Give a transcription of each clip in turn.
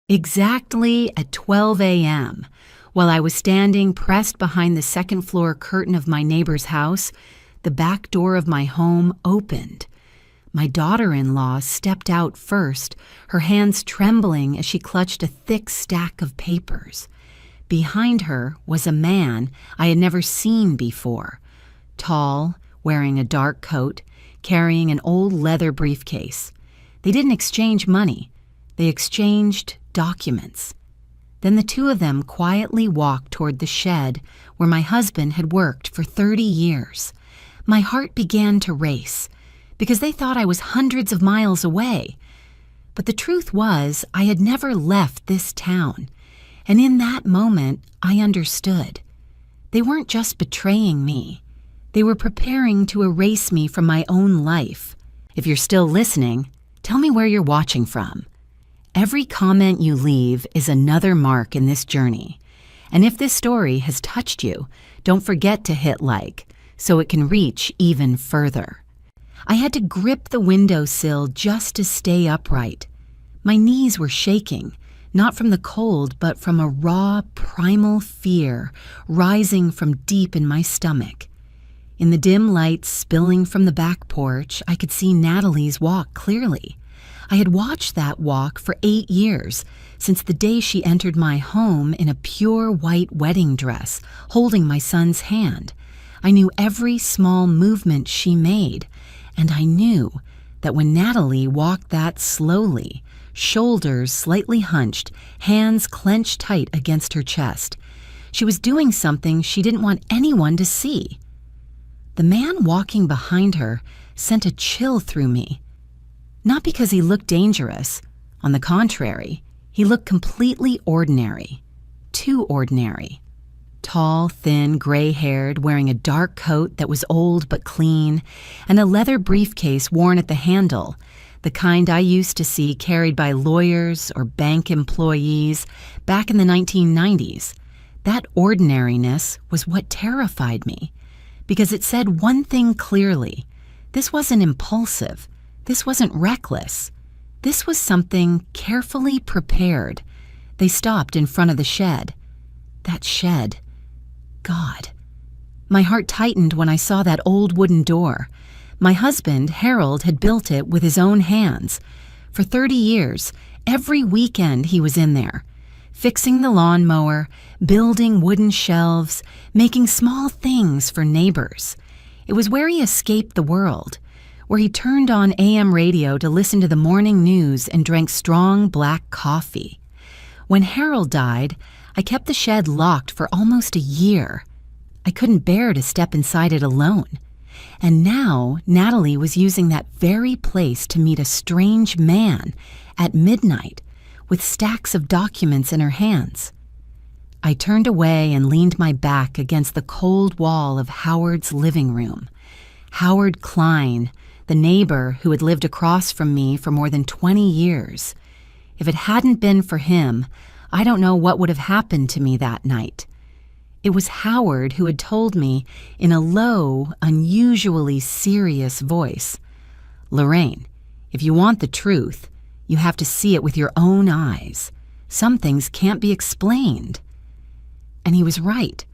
Exactly at 12 a.m., while I was standing pressed behind the second-floor curtain of my neighbor's house, the back door of my home opened. My daughter-in-law stepped out first, her hands trembling as she clutched a thick stack of papers. Behind her was a man I had never seen before, tall, wearing a dark coat, carrying an old leather briefcase. They didn't exchange money. They exchanged documents. Then the two of them quietly walked toward the shed where my husband had worked for 30 years. My heart began to race because they thought I was hundreds of miles away. But the truth was, I had never left this town. And in that moment, I understood. They weren't just betraying me. They were preparing to erase me from my own life. If you're still listening, tell me where you're watching from. Every comment you leave is another mark in this journey. And if this story has touched you, don't forget to hit like so it can reach even further. I had to grip the windowsill just to stay upright. My knees were shaking, not from the cold, but from a raw, primal fear rising from deep in my stomach. In the dim light spilling from the back porch, I could see Natalie's walk clearly. I had watched that walk for 8 years, since the day she entered my home in a pure white wedding dress, holding my son's hand. I knew every small movement she made, and I knew that when Natalie walked that slowly, shoulders slightly hunched, hands clenched tight against her chest, she was doing something she didn't want anyone to see. The man walking behind her sent a chill through me. Not because he looked dangerous. On the contrary, he looked completely ordinary. Too ordinary. Tall, thin, gray-haired, wearing a dark coat that was old but clean, and a leather briefcase worn at the handle, the kind I used to see carried by lawyers or bank employees back in the 1990s. That ordinariness was what terrified me, because it said one thing clearly. This wasn't impulsive. This wasn't reckless. This was something carefully prepared. They stopped in front of the shed. That shed. God. My heart tightened when I saw that old wooden door. My husband, Harold, had built it with his own hands. For 30 years, every weekend he was in there, fixing the lawnmower, building wooden shelves, making small things for neighbors. It was where he escaped the world, where he turned on AM radio to listen to the morning news and drank strong black coffee. When Harold died, I kept the shed locked for almost a year. I couldn't bear to step inside it alone. And now Natalie was using that very place to meet a strange man at midnight with stacks of documents in her hands. I turned away and leaned my back against the cold wall of Howard's living room. Howard Klein, the neighbor who had lived across from me for more than 20 years. If it hadn't been for him, I don't know what would have happened to me that night. It was Howard who had told me in a low, unusually serious voice, "Lorraine, if you want the truth, you have to see it with your own eyes. Some things can't be explained." And he was right.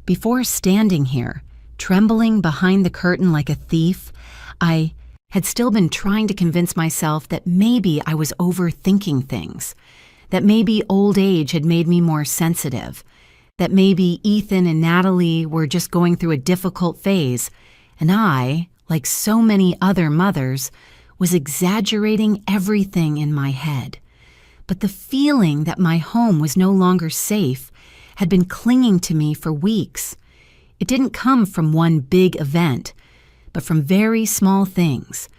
Before standing here, trembling behind the curtain like a thief, I had still been trying to convince myself that maybe I was overthinking things, that maybe old age had made me more sensitive, that maybe Ethan and Natalie were just going through a difficult phase, and I, like so many other mothers, was exaggerating everything in my head. But the feeling that my home was no longer safe had been clinging to me for weeks. It didn't come from one big event, but from very small things.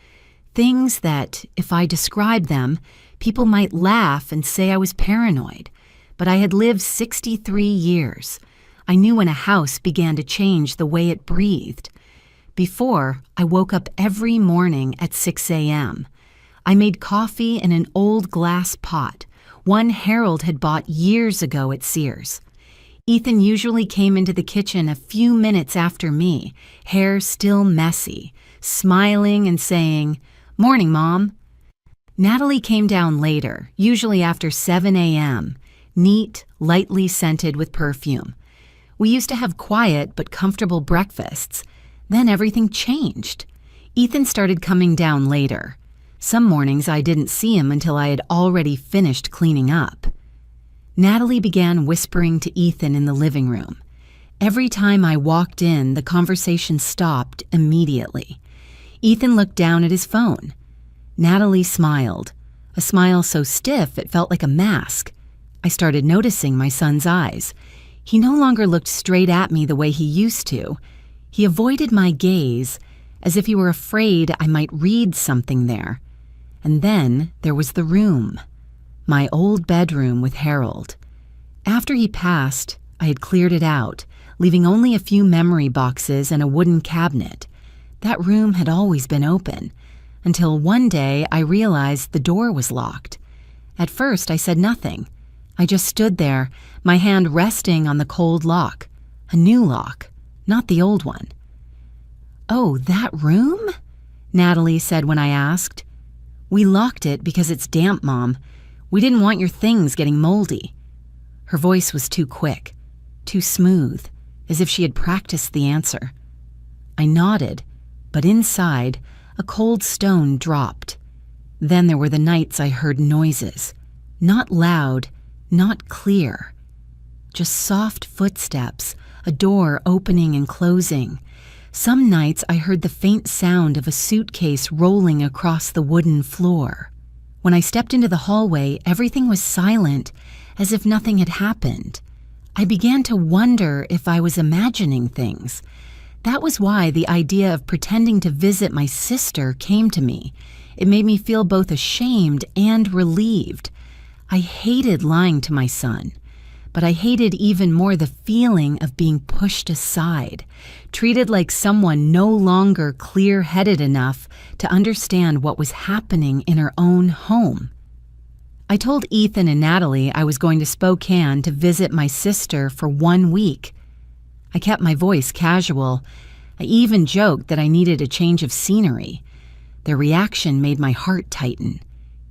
Things that, if I described them, people might laugh and say I was paranoid. But I had lived 63 years. I knew when a house began to change the way it breathed. Before, I woke up every morning at 6 a.m. I made coffee in an old glass pot, one Harold had bought years ago at Sears. Ethan usually came into the kitchen a few minutes after me, hair still messy, smiling and saying, "Morning, Mom." Natalie came down later, usually after 7 a.m., neat, lightly scented with perfume. We used to have quiet but comfortable breakfasts. Then everything changed. Ethan started coming down later. Some mornings I didn't see him until I had already finished cleaning up. Natalie began whispering to Ethan in the living room. Every time I walked in, the conversation stopped immediately. Ethan looked down at his phone. Natalie smiled, a smile so stiff it felt like a mask. I started noticing my son's eyes. He no longer looked straight at me the way he used to. He avoided my gaze, as if he were afraid I might read something there. And then there was the room, my old bedroom with Harold. After he passed, I had cleared it out, leaving only a few memory boxes and a wooden cabinet. That room had always been open, until one day I realized the door was locked. At first I said nothing. I just stood there, my hand resting on the cold lock, a new lock, not the old one. "Oh, that room?" Natalie said when I asked. "We locked it because it's damp, Mom. We didn't want your things getting moldy." Her voice was too quick, too smooth, as if she had practiced the answer. I nodded, but inside, a cold stone dropped. Then there were the nights I heard noises, not loud, not clear. Just soft footsteps, a door opening and closing. Some nights I heard the faint sound of a suitcase rolling across the wooden floor. When I stepped into the hallway, everything was silent, as if nothing had happened. I began to wonder if I was imagining things. That was why the idea of pretending to visit my sister came to me. It made me feel both ashamed and relieved. I hated lying to my son, but I hated even more the feeling of being pushed aside, treated like someone no longer clear-headed enough to understand what was happening in her own home. I told Ethan and Natalie I was going to Spokane to visit my sister for 1 week. I kept my voice casual. I even joked that I needed a change of scenery. Their reaction made my heart tighten.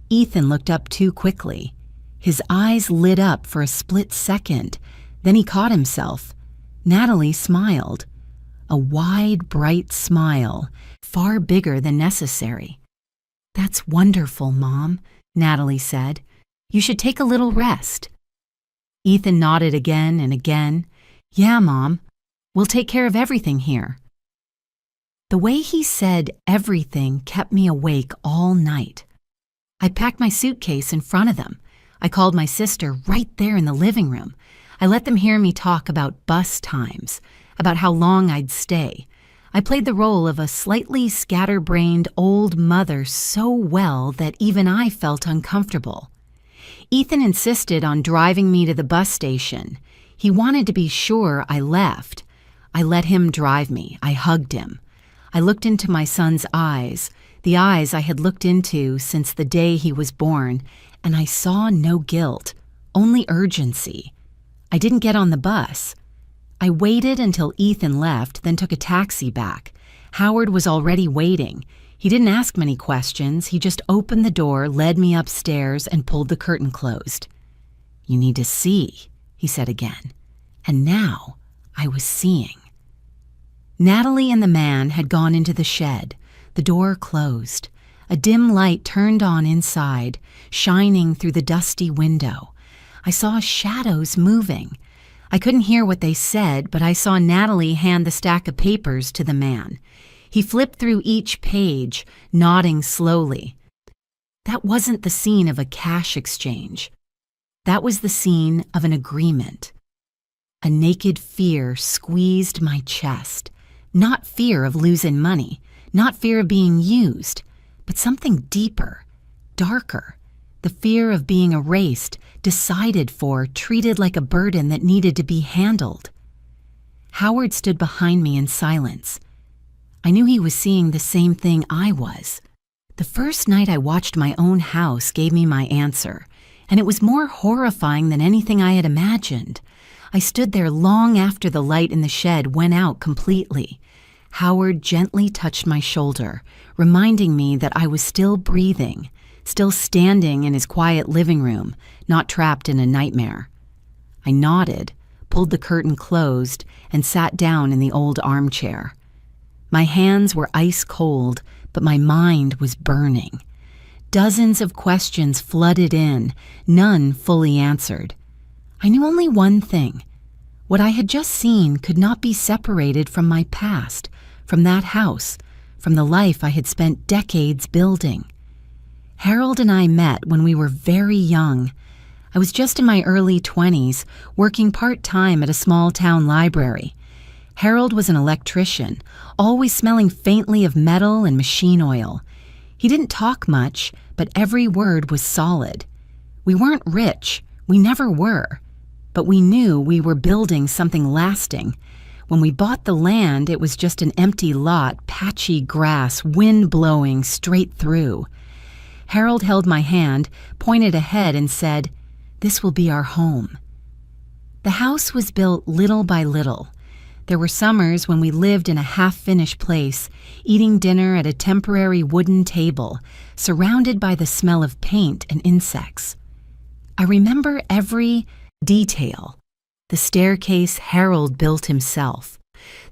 Ethan looked up too quickly. His eyes lit up for a split second. Then he caught himself. Natalie smiled. A wide, bright smile, far bigger than necessary. "That's wonderful, Mom," Natalie said. "You should take a little rest." Ethan nodded again and again. "Yeah, Mom. We'll take care of everything here." The way he said everything kept me awake all night. I packed my suitcase in front of them. I called my sister right there in the living room. I let them hear me talk about bus times, about how long I'd stay. I played the role of a slightly scatterbrained old mother so well that even I felt uncomfortable. Ethan insisted on driving me to the bus station. He wanted to be sure I left. I let him drive me. I hugged him. I looked into my son's eyes, the eyes I had looked into since the day he was born, and I saw no guilt, only urgency. I didn't get on the bus. I waited until Ethan left, then took a taxi back. Howard was already waiting. He didn't ask many questions. He just opened the door, led me upstairs, and pulled the curtain closed. "You need to see," he said again. And now I was seeing. Natalie and the man had gone into the shed. The door closed. A dim light turned on inside, shining through the dusty window. I saw shadows moving. I couldn't hear what they said, but I saw Natalie hand the stack of papers to the man. He flipped through each page, nodding slowly. That wasn't the scene of a cash exchange. That was the scene of an agreement. A naked fear squeezed my chest. Not fear of losing money, not fear of being used, but something deeper, darker. The fear of being erased, decided for, treated like a burden that needed to be handled. Howard stood behind me in silence. I knew he was seeing the same thing I was. The first night I watched my own house gave me my answer, and it was more horrifying than anything I had imagined. I stood there long after the light in the shed went out completely. Howard gently touched my shoulder, reminding me that I was still breathing, still standing in his quiet living room, not trapped in a nightmare. I nodded, pulled the curtain closed, and sat down in the old armchair. My hands were ice cold, but my mind was burning. Dozens of questions flooded in, none fully answered. I knew only one thing. What I had just seen could not be separated from my past, from that house, from the life I had spent decades building. Harold and I met when we were very young. I was just in my early 20s, working part-time at a small-town library. Harold was an electrician, always smelling faintly of metal and machine oil. He didn't talk much, but every word was solid. We weren't rich, we never were, but we knew we were building something lasting. When we bought the land, it was just an empty lot, patchy grass, wind blowing straight through. Harold held my hand, pointed ahead, and said, "This will be our home." The house was built little by little. There were summers when we lived in a half-finished place, eating dinner at a temporary wooden table, surrounded by the smell of paint and insects. I remember every detail. The staircase Harold built himself,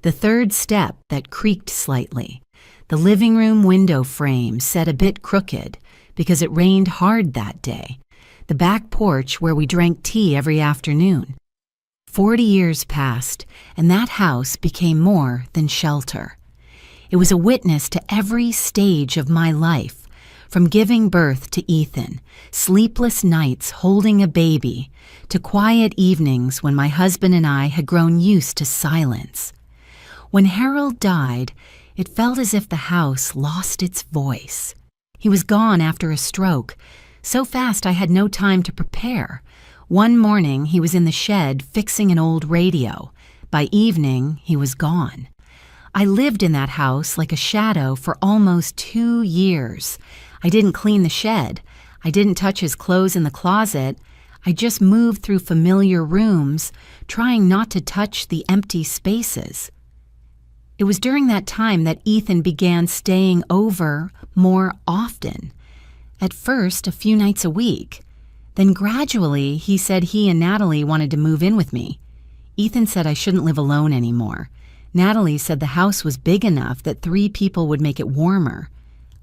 the third step that creaked slightly, the living room window frame set a bit crooked because it rained hard that day, the back porch where we drank tea every afternoon. 40 years passed, and that house became more than shelter. It was a witness to every stage of my life, from giving birth to Ethan, sleepless nights holding a baby, to quiet evenings when my husband and I had grown used to silence. When Harold died, it felt as if the house lost its voice. He was gone after a stroke, so fast I had no time to prepare. One morning, he was in the shed fixing an old radio. By evening, he was gone. I lived in that house like a shadow for almost 2 years. I didn't clean the shed. I didn't touch his clothes in the closet. I just moved through familiar rooms, trying not to touch the empty spaces. It was during that time that Ethan began staying over more often. At first, a few nights a week. Then gradually, he said he and Natalie wanted to move in with me. Ethan said I shouldn't live alone anymore. Natalie said the house was big enough that 3 people would make it warmer.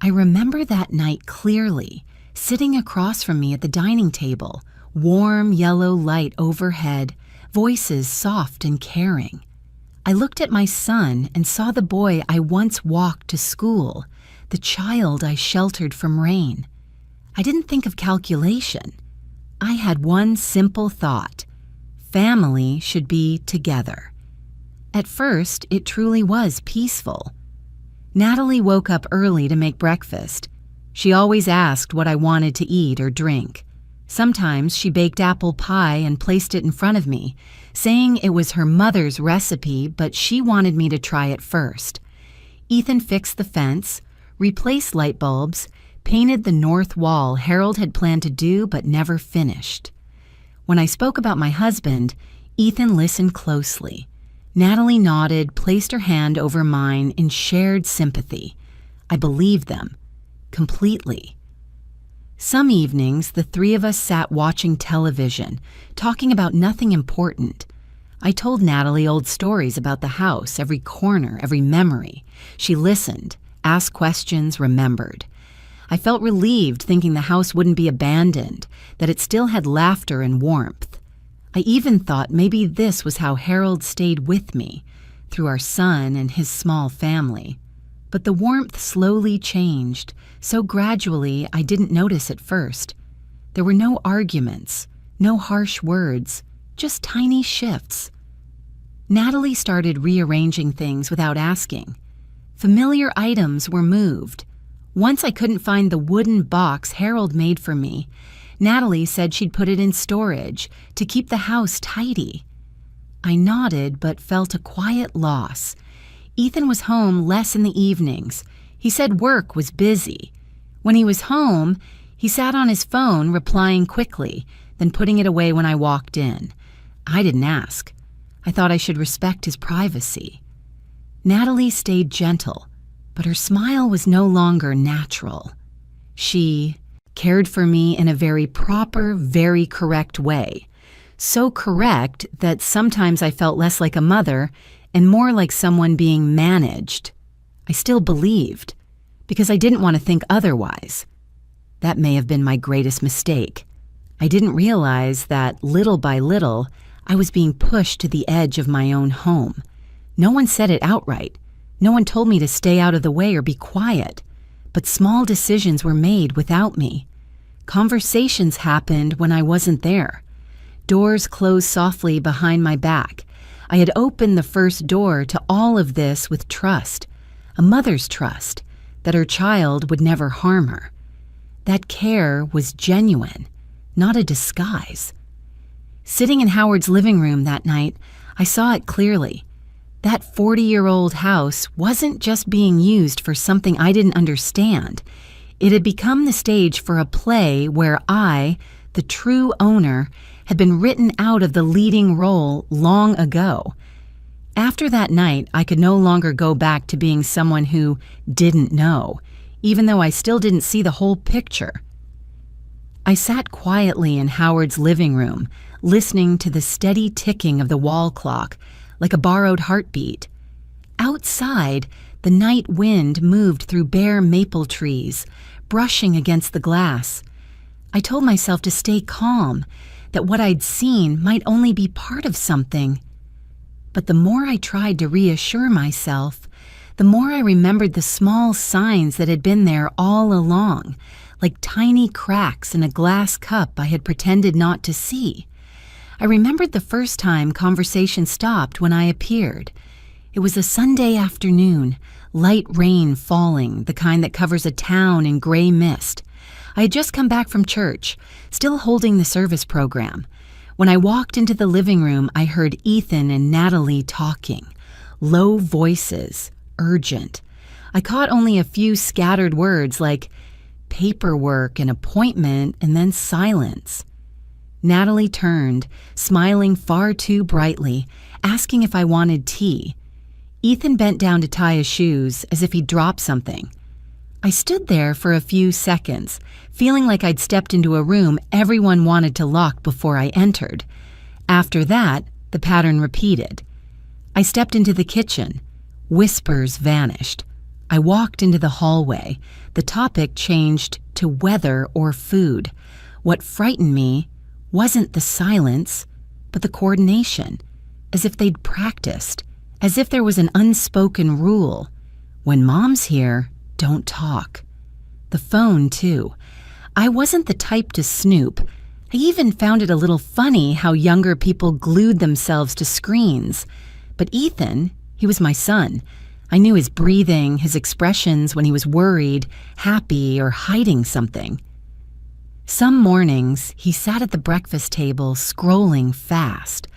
I remember that night clearly, sitting across from me at the dining table, warm yellow light overhead, voices soft and caring. I looked at my son and saw the boy I once walked to school, the child I sheltered from rain. I didn't think of calculation. I had one simple thought: family should be together. At first, it truly was peaceful. Natalie woke up early to make breakfast. She always asked what I wanted to eat or drink. Sometimes she baked apple pie and placed it in front of me, saying it was her mother's recipe, but she wanted me to try it first. Ethan fixed the fence, replaced light bulbs, painted the north wall Harold had planned to do but never finished. When I spoke about my husband, Ethan listened closely. Natalie nodded, placed her hand over mine in shared sympathy. I believed them, completely. Some evenings, the 3 of us sat watching television, talking about nothing important. I told Natalie old stories about the house, every corner, every memory. She listened, asked questions, remembered. I felt relieved thinking the house wouldn't be abandoned, that it still had laughter and warmth. I even thought maybe this was how Harold stayed with me, through our son and his small family. But the warmth slowly changed, so gradually I didn't notice at first. There were no arguments, no harsh words, just tiny shifts. Natalie started rearranging things without asking. Familiar items were moved. Once I couldn't find the wooden box Harold made for me. Natalie said she'd put it in storage to keep the house tidy. I nodded but felt a quiet loss. Ethan was home less in the evenings. He said work was busy. When he was home, he sat on his phone replying quickly, then putting it away when I walked in. I didn't ask. I thought I should respect his privacy. Natalie stayed gentle, but her smile was no longer natural. She cared for me in a very proper, very correct way. So correct that sometimes I felt less like a mother and more like someone being managed. I still believed, because I didn't want to think otherwise. That may have been my greatest mistake. I didn't realize that, little by little, I was being pushed to the edge of my own home. No one said it outright. No one told me to stay out of the way or be quiet. But small decisions were made without me. Conversations happened when I wasn't there. Doors closed softly behind my back. I had opened the first door to all of this with trust, a mother's trust, that her child would never harm her. That care was genuine, not a disguise. Sitting in Howard's living room that night, I saw it clearly. That 40-year-old house wasn't just being used for something I didn't understand. It had become the stage for a play where I, the true owner, had been written out of the leading role long ago. After that night, I could no longer go back to being someone who didn't know, even though I still didn't see the whole picture. I sat quietly in Howard's living room, listening to the steady ticking of the wall clock, like a borrowed heartbeat. Outside, the night wind moved through bare maple trees, brushing against the glass. I told myself to stay calm, that what I'd seen might only be part of something. But the more I tried to reassure myself, the more I remembered the small signs that had been there all along, like tiny cracks in a glass cup I had pretended not to see. I remembered the first time conversation stopped when I appeared. It was a Sunday afternoon, light rain falling, the kind that covers a town in gray mist. I had just come back from church, still holding the service program. When I walked into the living room, I heard Ethan and Natalie talking. Low voices, urgent. I caught only a few scattered words like paperwork and appointment, and then silence. Natalie turned, smiling far too brightly, asking if I wanted tea. Ethan bent down to tie his shoes, as if he'd dropped something. I stood there for a few seconds, feeling like I'd stepped into a room everyone wanted to lock before I entered. After that, the pattern repeated. I stepped into the kitchen. Whispers vanished. I walked into the hallway. The topic changed to weather or food. What frightened me wasn't the silence, but the coordination, as if they'd practiced, as if there was an unspoken rule. When Mom's here, don't talk. The phone, too. I wasn't the type to snoop. I even found it a little funny how younger people glued themselves to screens. But Ethan, he was my son. I knew his breathing, his expressions when he was worried, happy, or hiding something. Some mornings, he sat at the breakfast table scrolling fast.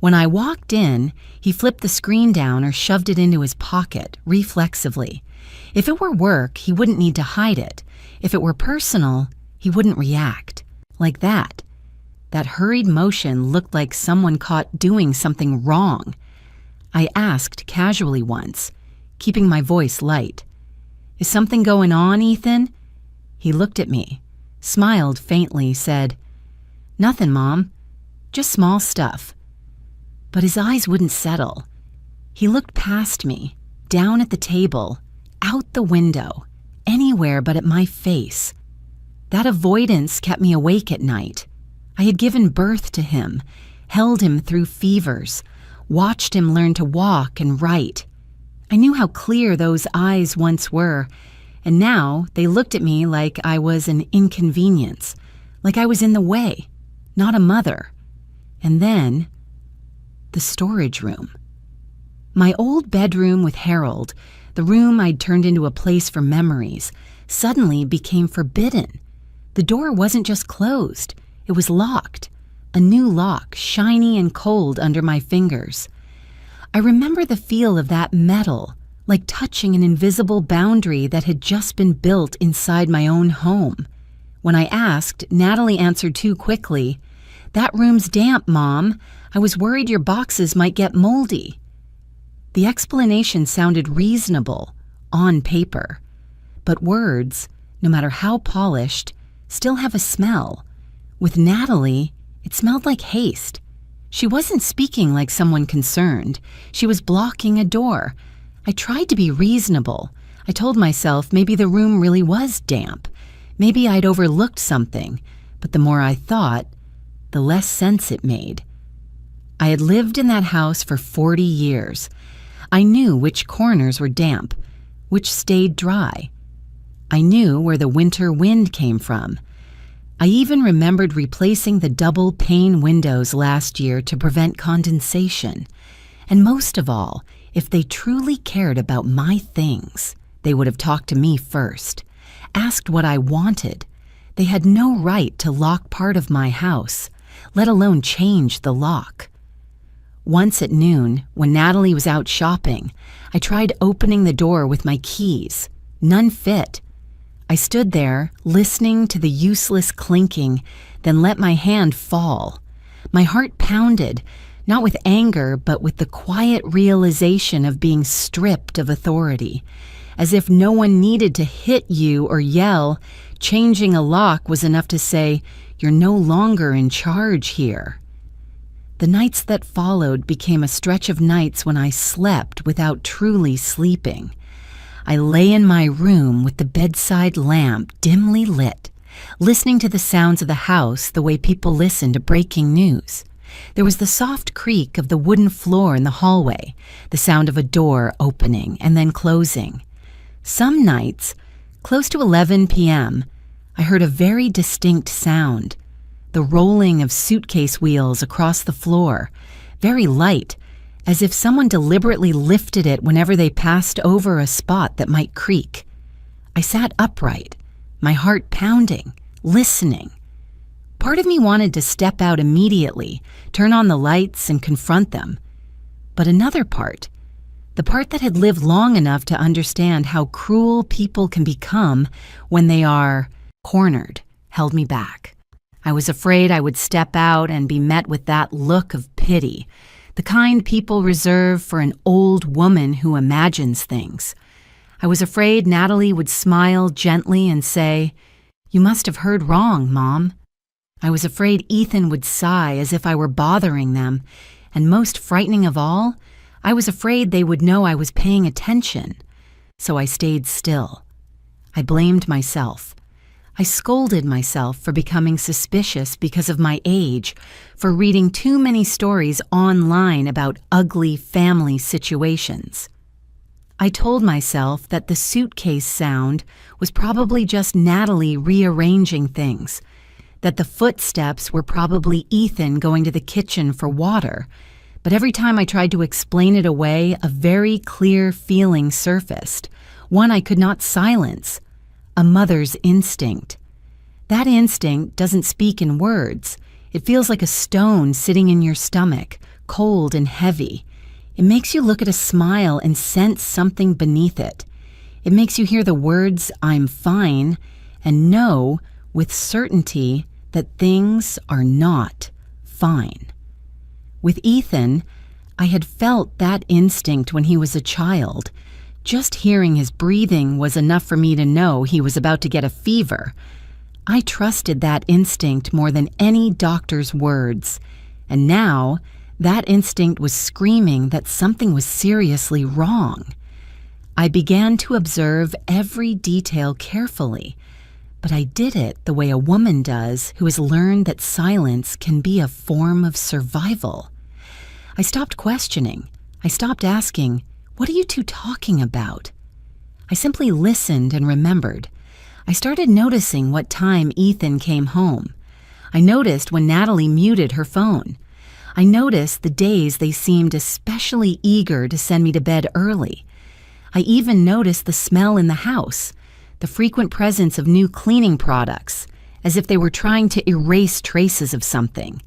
When I walked in, he flipped the screen down or shoved it into his pocket, reflexively. If it were work, he wouldn't need to hide it. If it were personal, he wouldn't react. Like that. That hurried motion looked like someone caught doing something wrong. I asked casually once, keeping my voice light. "Is something going on, Ethan?" He looked at me, smiled faintly, said, "Nothing, Mom. Just small stuff." But his eyes wouldn't settle. He looked past me, down at the table, out the window, anywhere but at my face. That avoidance kept me awake at night. I had given birth to him, held him through fevers, watched him learn to walk and write. I knew how clear those eyes once were, and now they looked at me like I was an inconvenience, like I was in the way, not a mother. And then, the storage room. My old bedroom with Harold, the room I'd turned into a place for memories, suddenly became forbidden. The door wasn't just closed, it was locked. A new lock, shiny and cold under my fingers. I remember the feel of that metal, like touching an invisible boundary that had just been built inside my own home. When I asked, Natalie answered too quickly, "That room's damp, Mom. I was worried your boxes might get moldy." The explanation sounded reasonable, on paper. But words, no matter how polished, still have a smell. With Natalie, it smelled like haste. She wasn't speaking like someone concerned. She was blocking a door. I tried to be reasonable. I told myself maybe the room really was damp. Maybe I'd overlooked something. But the more I thought, the less sense it made. I had lived in that house for 40 years. I knew which corners were damp, which stayed dry. I knew where the winter wind came from. I even remembered replacing the double-pane windows last year to prevent condensation. And most of all, if they truly cared about my things, they would have talked to me first, asked what I wanted. They had no right to lock part of my house, let alone change the lock. Once at noon, when Natalie was out shopping, I tried opening the door with my keys. None fit. I stood there, listening to the useless clinking, then let my hand fall. My heart pounded, not with anger, but with the quiet realization of being stripped of authority. As if no one needed to hit you or yell, changing a lock was enough to say, "You're no longer in charge here." The nights that followed became a stretch of nights when I slept without truly sleeping. I lay in my room with the bedside lamp dimly lit, listening to the sounds of the house the way people listen to breaking news. There was the soft creak of the wooden floor in the hallway, the sound of a door opening and then closing. Some nights, close to 11 p.m., I heard a very distinct sound, the rolling of suitcase wheels across the floor, very light, as if someone deliberately lifted it whenever they passed over a spot that might creak. I sat upright, my heart pounding, listening. Part of me wanted to step out immediately, turn on the lights and confront them. But another part, the part that had lived long enough to understand how cruel people can become when they are cornered, held me back. I was afraid I would step out and be met with that look of pity, the kind people reserve for an old woman who imagines things. I was afraid Natalie would smile gently and say, "You must have heard wrong, Mom." I was afraid Ethan would sigh as if I were bothering them, and most frightening of all, I was afraid they would know I was paying attention. So I stayed still. I blamed myself. I scolded myself for becoming suspicious because of my age, for reading too many stories online about ugly family situations. I told myself that the suitcase sound was probably just Natalie rearranging things, that the footsteps were probably Ethan going to the kitchen for water, but every time I tried to explain it away, a very clear feeling surfaced, one I could not silence. A mother's instinct. That instinct doesn't speak in words. It feels like a stone sitting in your stomach, cold and heavy. It makes you look at a smile and sense something beneath it. It makes you hear the words, "I'm fine," and know with certainty that things are not fine. With Ethan, I had felt that instinct when he was a child. Just hearing his breathing was enough for me to know he was about to get a fever. I trusted that instinct more than any doctor's words, and now that instinct was screaming that something was seriously wrong. I began to observe every detail carefully, but I did it the way a woman does who has learned that silence can be a form of survival. I stopped questioning. I stopped asking, "What are you two talking about?" I simply listened and remembered. I started noticing what time Ethan came home. I noticed when Natalie muted her phone. I noticed the days they seemed especially eager to send me to bed early. I even noticed the smell in the house, the frequent presence of new cleaning products, as if they were trying to erase traces of something.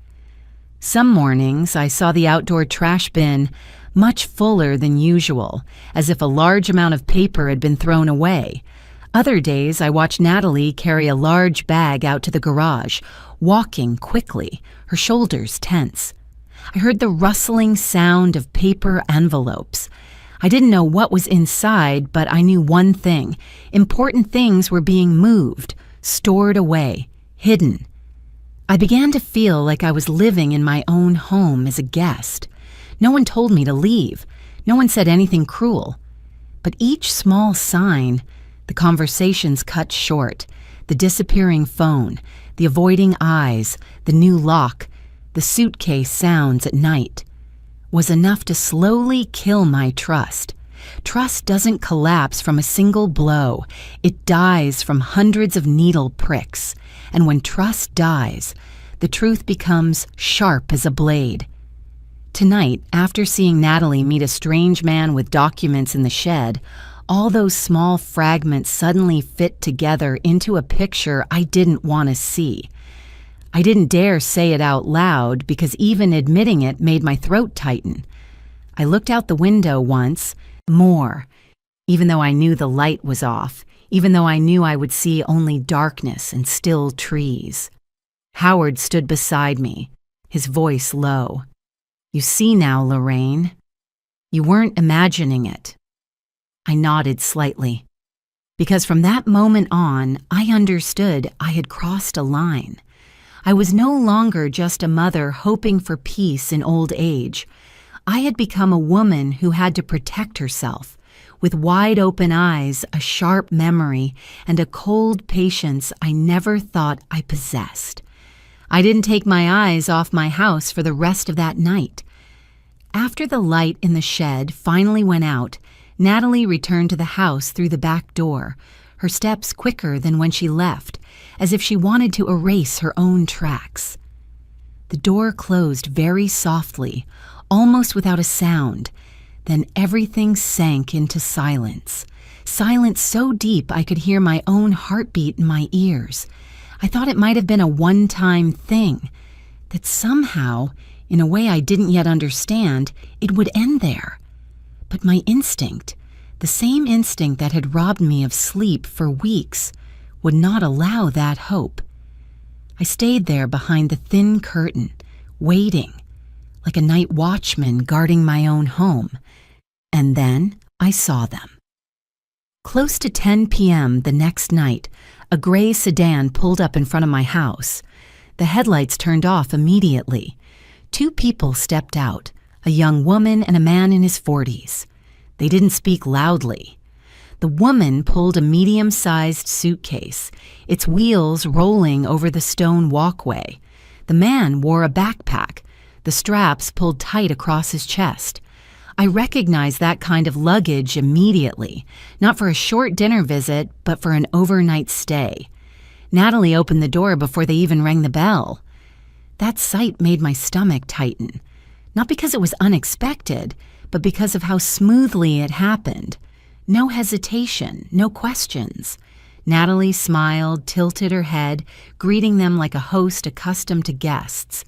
Some mornings I saw the outdoor trash bin much fuller than usual, as if a large amount of paper had been thrown away. Other days I watched Natalie carry a large bag out to the garage, walking quickly, her shoulders tense. I heard the rustling sound of paper envelopes. I didn't know what was inside, but I knew one thing. Important things were being moved, stored away, hidden. I began to feel like I was living in my own home as a guest. No one told me to leave. No one said anything cruel. But each small sign, the conversations cut short, the disappearing phone, the avoiding eyes, the new lock, the suitcase sounds at night, was enough to slowly kill my trust. Trust doesn't collapse from a single blow. It dies from hundreds of needle pricks. And when trust dies, the truth becomes sharp as a blade. Tonight, after seeing Natalie meet a strange man with documents in the shed, all those small fragments suddenly fit together into a picture I didn't want to see. I didn't dare say it out loud because even admitting it made my throat tighten. I looked out the window once, more, even though I knew the light was off, even though I knew I would see only darkness and still trees. Howard stood beside me, his voice low. "You see now, Lorraine. You weren't imagining it." I nodded slightly, because from that moment on, I understood I had crossed a line. I was no longer just a mother hoping for peace in old age. I had become a woman who had to protect herself, with wide open eyes, a sharp memory, and a cold patience I never thought I possessed. I didn't take my eyes off my house for the rest of that night. After the light in the shed finally went out, Natalie returned to the house through the back door, her steps quicker than when she left, as if she wanted to erase her own tracks. The door closed very softly, almost without a sound. Then everything sank into silence. Silence so deep I could hear my own heartbeat in my ears. I thought it might have been a one-time thing, that somehow, in a way I didn't yet understand, it would end there. But my instinct, the same instinct that had robbed me of sleep for weeks, would not allow that hope. I stayed there behind the thin curtain, waiting, like a night watchman guarding my own home. And then I saw them. Close to 10 p.m. the next night, a gray sedan pulled up in front of my house. The headlights turned off immediately. 2 people stepped out, a young woman and a man in his 40s. They didn't speak loudly. The woman pulled a medium-sized suitcase, its wheels rolling over the stone walkway. The man wore a backpack, the straps pulled tight across his chest. I recognized that kind of luggage immediately, not for a short dinner visit, but for an overnight stay. Natalie opened the door before they even rang the bell. That sight made my stomach tighten, not because it was unexpected, but because of how smoothly it happened. No hesitation, no questions. Natalie smiled, tilted her head, greeting them like a host accustomed to guests.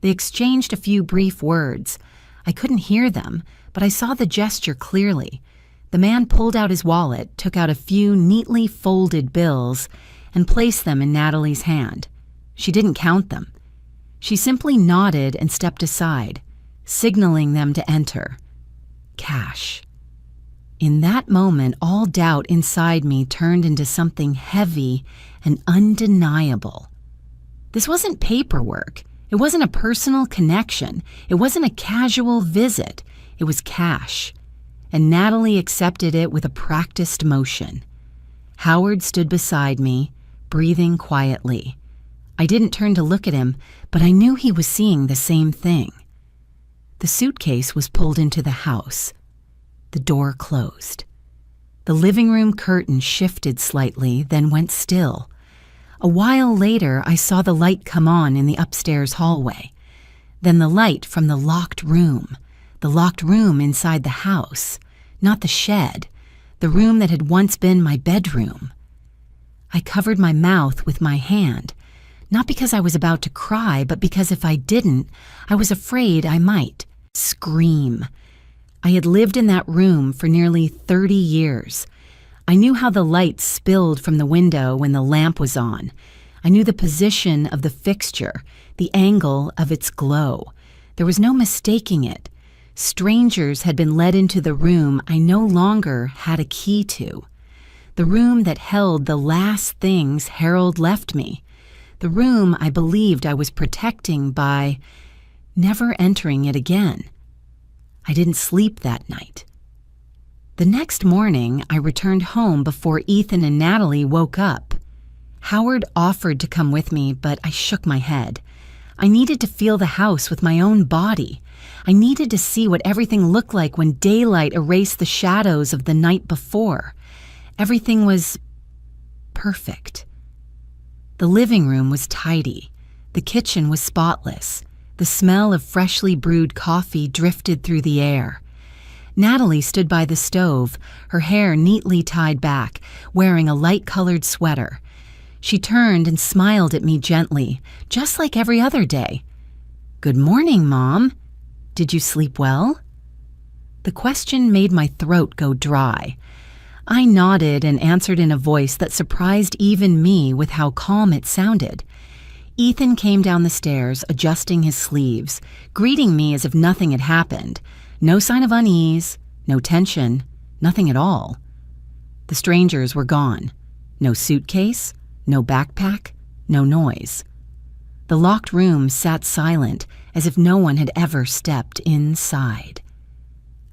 They exchanged a few brief words. I couldn't hear them, but I saw the gesture clearly. The man pulled out his wallet, took out a few neatly folded bills, and placed them in Natalie's hand. She didn't count them. She simply nodded and stepped aside, signaling them to enter. Cash. In that moment, all doubt inside me turned into something heavy and undeniable. This wasn't paperwork. It wasn't a personal connection. It wasn't a casual visit. It was cash. And Natalie accepted it with a practiced motion. Howard stood beside me, breathing quietly. I didn't turn to look at him, but I knew he was seeing the same thing. The suitcase was pulled into the house. The door closed. The living room curtain shifted slightly, then went still. A while later, I saw the light come on in the upstairs hallway. Then the light from the locked room inside the house, not the shed, the room that had once been my bedroom. I covered my mouth with my hand, not because I was about to cry, but because if I didn't, I was afraid I might scream. I had lived in that room for nearly 30 years. I knew how the light spilled from the window when the lamp was on. I knew the position of the fixture, the angle of its glow. There was no mistaking it. Strangers had been led into the room I no longer had a key to. the room that held the last things Harold left me, the room I believed I was protecting by never entering it again. I didn't sleep that night. The next morning, I returned home before Ethan and Natalie woke up. Howard offered to come with me, but I shook my head. I needed to feel the house with my own body. I needed to see what everything looked like when daylight erased the shadows of the night before. Everything was perfect. The living room was tidy. The kitchen was spotless. The smell of freshly brewed coffee drifted through the air. Natalie stood by the stove, her hair neatly tied back, wearing a light-colored sweater. She turned and smiled at me gently, just like every other day. "Good morning, Mom. Did you sleep well?" The question made my throat go dry. I nodded and answered in a voice that surprised even me with how calm it sounded. Ethan came down the stairs, adjusting his sleeves, greeting me as if nothing had happened. No sign of unease, no tension, nothing at all. The strangers were gone. No suitcase, no backpack, no noise. The locked room sat silent, as if no one had ever stepped inside.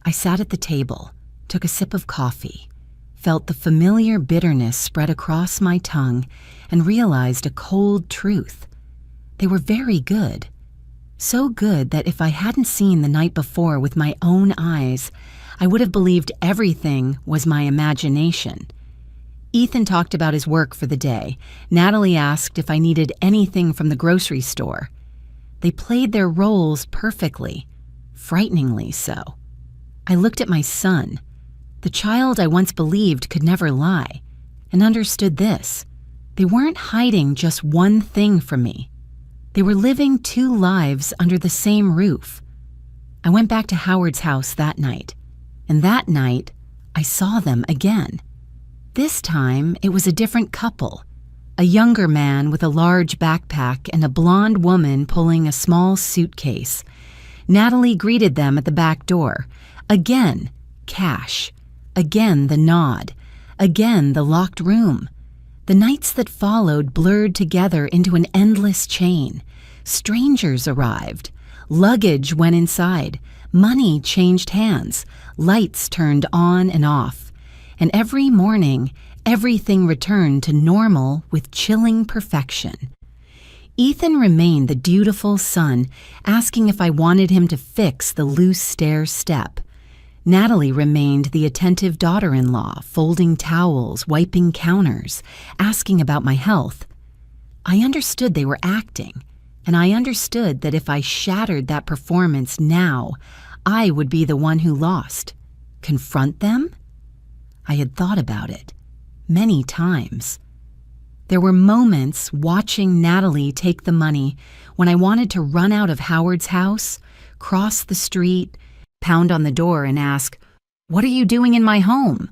I sat at the table, took a sip of coffee, felt the familiar bitterness spread across my tongue, and realized a cold truth. They were very good. So good that if I hadn't seen the night before with my own eyes, I would have believed everything was my imagination. Ethan talked about his work for the day. Natalie asked if I needed anything from the grocery store. They played their roles perfectly, frighteningly so. I looked at my son, the child I once believed could never lie, and understood this. They weren't hiding just one thing from me. They were living two lives under the same roof. I went back to Howard's house that night, and that night I saw them again. This time it was a different couple, a younger man with a large backpack and a blonde woman pulling a small suitcase. Natalie greeted them at the back door. Again, cash. Again, the nod. Again, the locked room. The nights that followed blurred together into an endless chain. Strangers arrived. Luggage went inside. Money changed hands. Lights turned on and off. And every morning, everything returned to normal with chilling perfection. Ethan remained the dutiful son, asking if I wanted him to fix the loose stair step. Natalie remained the attentive daughter-in-law, folding towels, wiping counters, asking about my health. I understood they were acting, and I understood that if I shattered that performance now, I would be the one who lost. Confront them? I had thought about it many times. There were moments watching Natalie take the money when I wanted to run out of Howard's house, cross the street, pound on the door and ask, "What are you doing in my home?"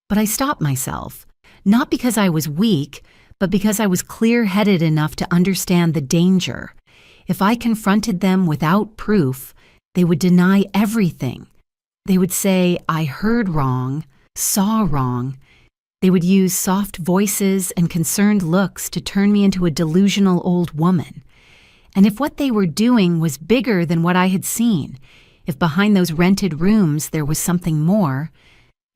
But I stopped myself, not because I was weak, but because I was clear-headed enough to understand the danger. If I confronted them without proof, they would deny everything. They would say I heard wrong, saw wrong. They would use soft voices and concerned looks to turn me into a delusional old woman. And if what they were doing was bigger than what I had seen, if behind those rented rooms there was something more,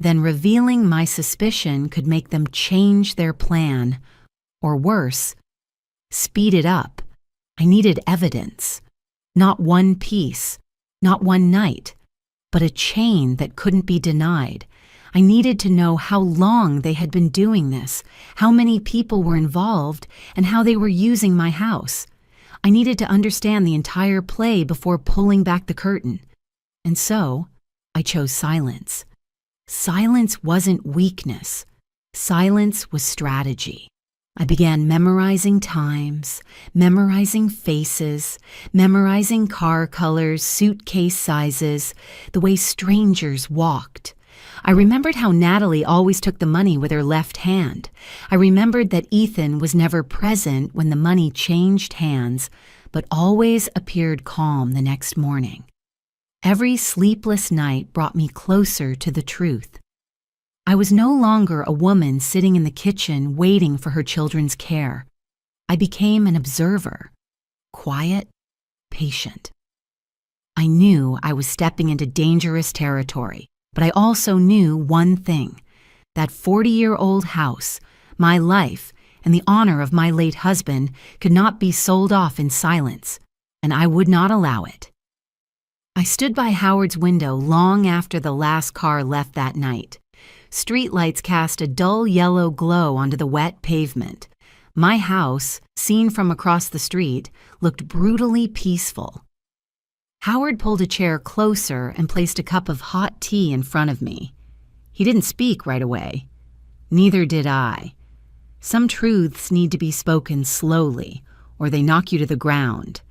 then revealing my suspicion could make them change their plan, or worse, speed it up. I needed evidence. Not one piece, not one night, but a chain that couldn't be denied. I needed to know how long they had been doing this, how many people were involved, and how they were using my house. I needed to understand the entire play before pulling back the curtain. And so, I chose silence. Silence wasn't weakness. Silence was strategy. I began memorizing times, memorizing faces, memorizing car colors, suitcase sizes, the way strangers walked. I remembered how Natalie always took the money with her left hand. I remembered that Ethan was never present when the money changed hands, but always appeared calm the next morning. Every sleepless night brought me closer to the truth. I was no longer a woman sitting in the kitchen waiting for her children's care. I became an observer, quiet, patient. I knew I was stepping into dangerous territory, but I also knew one thing: that 40-year-old house, my life, and the honor of my late husband could not be sold off in silence, and I would not allow it. I stood by Howard's window long after the last car left that night. Streetlights cast a dull yellow glow onto the wet pavement. My house, seen from across the street, looked brutally peaceful. Howard pulled a chair closer and placed a cup of hot tea in front of me. He didn't speak right away. Neither did I. Some truths need to be spoken slowly, or they knock you to the ground.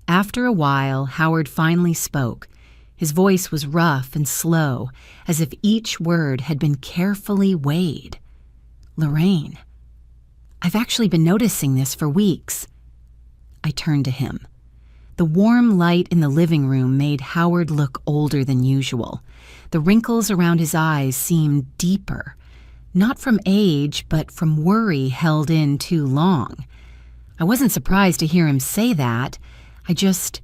After a while, Howard finally spoke. His voice was rough and slow, as if each word had been carefully weighed. "Lorraine, I've actually been noticing this for weeks." I turned to him. The warm light in the living room made Howard look older than usual. The wrinkles around his eyes seemed deeper, not from age, but from worry held in too long. I wasn't surprised to hear him say that. I just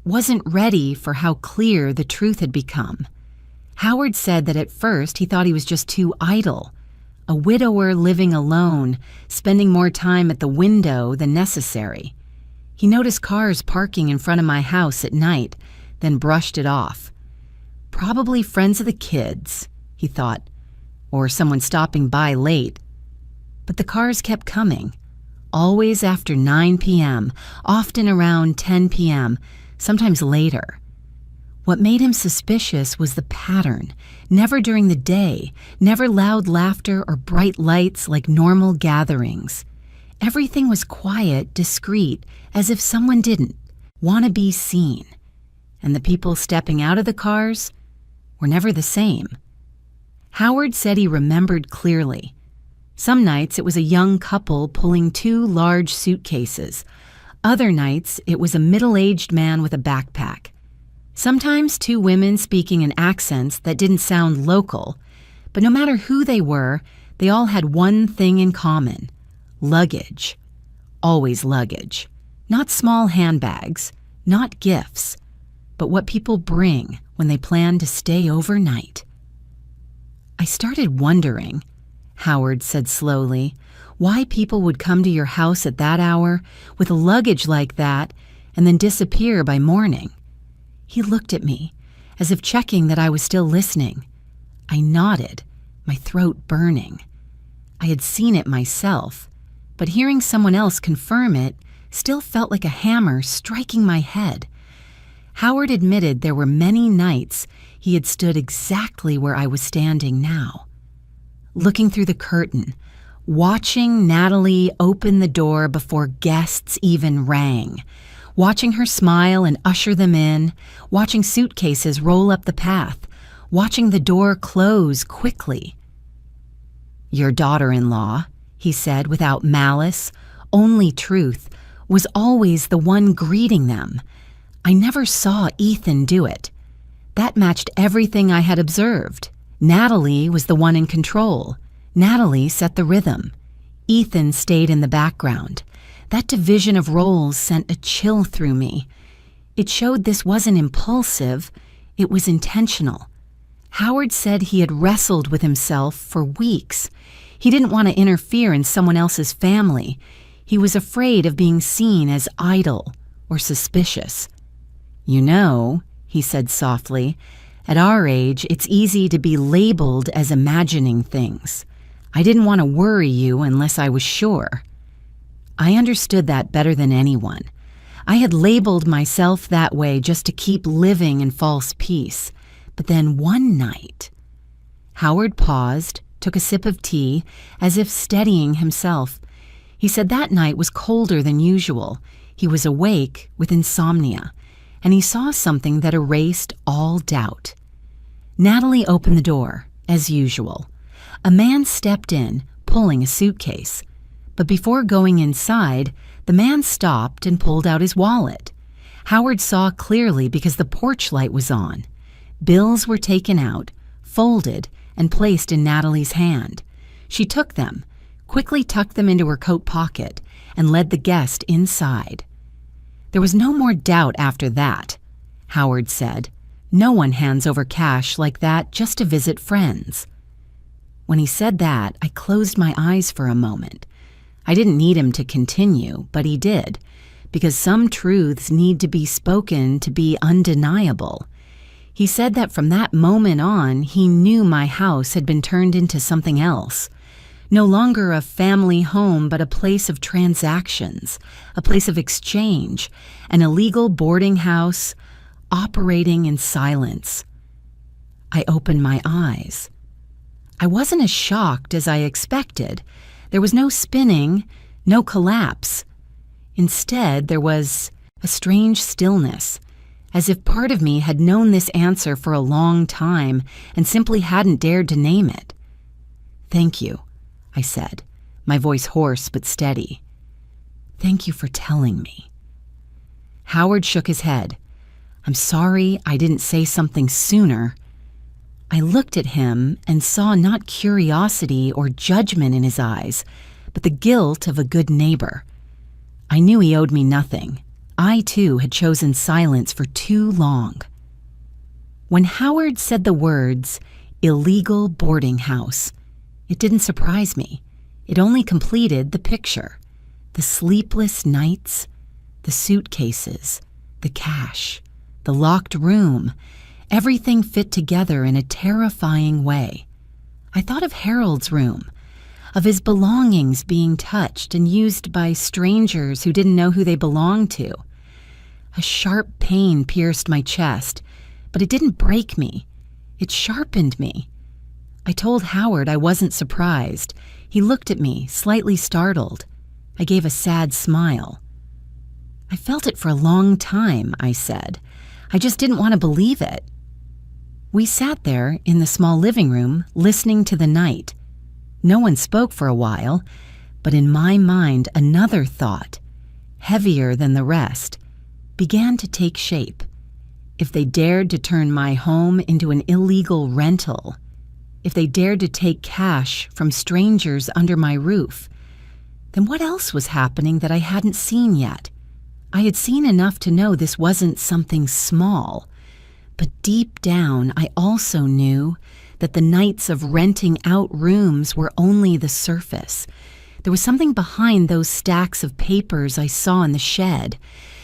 wasn't ready for how clear the truth had become. Howard said that at first he thought he was just too idle, a widower living alone, spending more time at the window than necessary. He noticed cars parking in front of my house at night, then brushed it off. Probably friends of the kids, he thought, or someone stopping by late. But the cars kept coming, always after 9 p.m., often around 10 p.m., sometimes later. What made him suspicious was the pattern. Never during the day, never loud laughter or bright lights like normal gatherings. Everything was quiet, discreet, as if someone didn't want to be seen. And the people stepping out of the cars were never the same. Howard said he remembered clearly. Some nights it was a young couple pulling 2 large suitcases. Other nights it was a middle-aged man with a backpack. Sometimes 2 women speaking in accents that didn't sound local. But no matter who they were, they all had one thing in common: luggage. Always luggage. Not small handbags, not gifts, but what people bring when they plan to stay overnight. I started wondering, Howard said slowly, why people would come to your house at that hour with luggage like that and then disappear by morning. He looked at me, as if checking that I was still listening. I nodded, my throat burning. I had seen it myself, but hearing someone else confirm it still felt like a hammer striking my head. Howard admitted there were many nights he had stood exactly where I was standing now, looking through the curtain, watching Natalie open the door before guests even rang, watching her smile and usher them in, watching suitcases roll up the path, watching the door close quickly. "Your daughter-in-law," he said without malice, only truth, was always the one greeting them. I never saw Ethan do it. That matched everything I had observed. Natalie was the one in control. Natalie set the rhythm. Ethan stayed in the background. That division of roles sent a chill through me. It showed this wasn't impulsive, it was intentional. Howard said he had wrestled with himself for weeks. He didn't want to interfere in someone else's family. He was afraid of being seen as idle or suspicious. "You know," he said softly, "at our age, it's easy to be labeled as imagining things. I didn't want to worry you unless I was sure." I understood that better than anyone. I had labeled myself that way just to keep living in false peace. But then one night, Howard paused, took a sip of tea, as if steadying himself. He said that night was colder than usual. He was awake with insomnia, and he saw something that erased all doubt. Natalie opened the door, as usual. A man stepped in, pulling a suitcase. But before going inside, the man stopped and pulled out his wallet. Howard saw clearly because the porch light was on. Bills were taken out, folded, and placed in Natalie's hand. She took them, quickly tucked them into her coat pocket, and led the guest inside. There was no more doubt after that, Howard said. No one hands over cash like that just to visit friends. When he said that, I closed my eyes for a moment. I didn't need him to continue, but he did, because some truths need to be spoken to be undeniable. He said that from that moment on, he knew my house had been turned into something else. No longer a family home, but a place of transactions, a place of exchange, an illegal boarding house operating in silence. I opened my eyes. I wasn't as shocked as I expected. There was no spinning, no collapse. Instead, there was a strange stillness, as if part of me had known this answer for a long time and simply hadn't dared to name it. "Thank you," I said, my voice hoarse but steady. "Thank you for telling me." Howard shook his head. "I'm sorry I didn't say something sooner." I looked at him and saw not curiosity or judgment in his eyes, but the guilt of a good neighbor. I knew he owed me nothing. I, too, had chosen silence for too long. When Howard said the words, "illegal boarding house," it didn't surprise me. It only completed the picture. The sleepless nights, the suitcases, the cash, the locked room, everything fit together in a terrifying way. I thought of Harold's room, of his belongings being touched and used by strangers who didn't know who they belonged to. A sharp pain pierced my chest, but it didn't break me. It sharpened me. I told Howard I wasn't surprised. He looked at me, slightly startled. I gave a sad smile. "I felt it for a long time," I said. "I just didn't want to believe it." We sat there in the small living room, listening to the night. No one spoke for a while, but in my mind another thought, heavier than the rest, began to take shape. If they dared to turn my home into an illegal rental, if they dared to take cash from strangers under my roof, then what else was happening that I hadn't seen yet? I had seen enough to know this wasn't something small. But deep down, I also knew that the nights of renting out rooms were only the surface. There was something behind those stacks of papers I saw in the shed,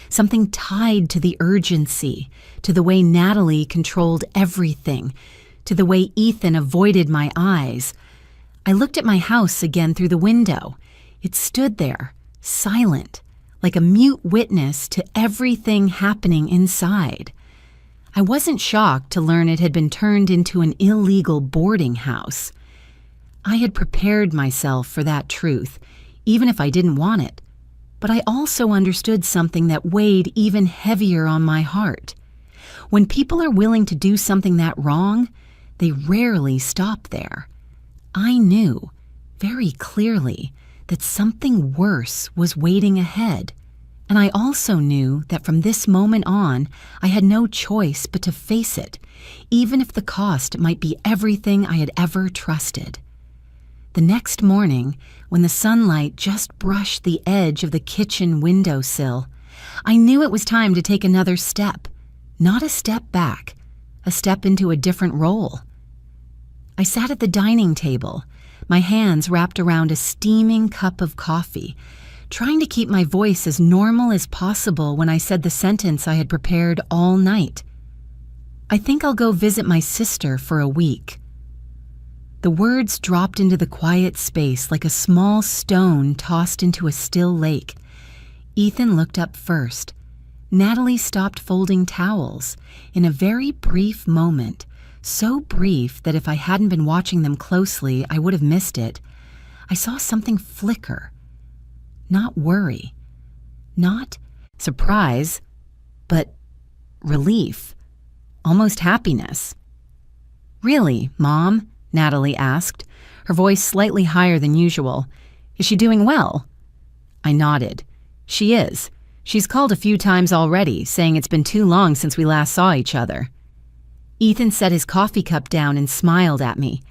something tied to the urgency, to the way Natalie controlled everything, to the way Ethan avoided my eyes. I looked at my house again through the window. It stood there, silent, like a mute witness to everything happening inside. I wasn't shocked to learn it had been turned into an illegal boarding house. I had prepared myself for that truth, even if I didn't want it. But I also understood something that weighed even heavier on my heart. When people are willing to do something that wrong, they rarely stop there. I knew, very clearly, that something worse was waiting ahead. And I also knew that from this moment on, I had no choice but to face it, even if the cost might be everything I had ever trusted. The next morning, when the sunlight just brushed the edge of the kitchen windowsill, I knew it was time to take another step, not a step back, a step into a different role. I sat at the dining table, my hands wrapped around a steaming cup of coffee, trying to keep my voice as normal as possible when I said the sentence I had prepared all night. "I think I'll go visit my sister for a week." The words dropped into the quiet space like a small stone tossed into a still lake. Ethan looked up first. Natalie stopped folding towels. In a very brief moment, so brief that if I hadn't been watching them closely, I would have missed it, I saw something flicker. Not worry, not surprise, but relief, almost happiness. "Really, Mom?" Natalie asked, her voice slightly higher than usual. "Is she doing well?" I nodded. "She is. She's called a few times already, saying it's been too long since we last saw each other." Ethan set his coffee cup down and smiled at me.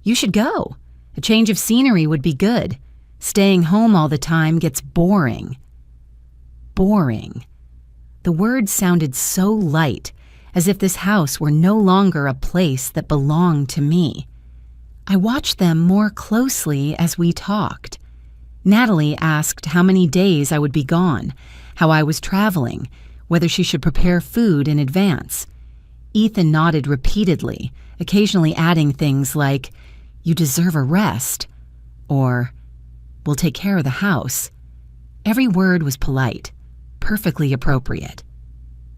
You should go. A change of scenery would be good. Staying home all the time gets boring. Boring. The words sounded so light, as if this house were no longer a place that belonged to me. I watched them more closely as we talked. Natalie asked how many days I would be gone, how I was traveling, whether she should prepare food in advance. Ethan nodded repeatedly, occasionally adding things like, "You deserve a rest," or "We'll take care of the house." Every word was polite, perfectly appropriate.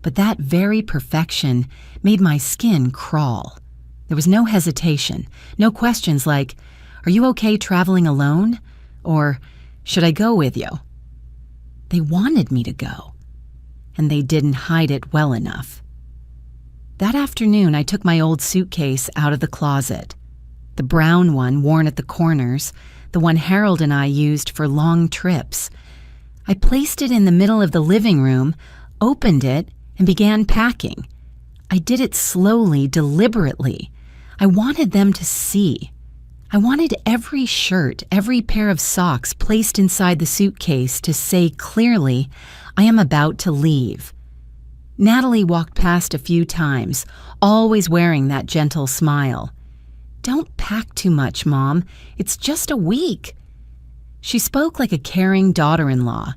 But that very perfection made my skin crawl. There was no hesitation, no questions like, "Are you okay traveling alone?" or "Should I go with you?" They wanted me to go, and they didn't hide it well enough. That afternoon, I took my old suitcase out of the closet. The brown one worn at the corners, the one Harold and I used for long trips. I placed it in the middle of the living room, opened it, and began packing. I did it slowly, deliberately. I wanted them to see. I wanted every shirt, every pair of socks placed inside the suitcase to say clearly, I am about to leave. Natalie walked past a few times, always wearing that gentle smile. "Don't pack too much, Mom. It's just a week." She spoke like a caring daughter-in-law.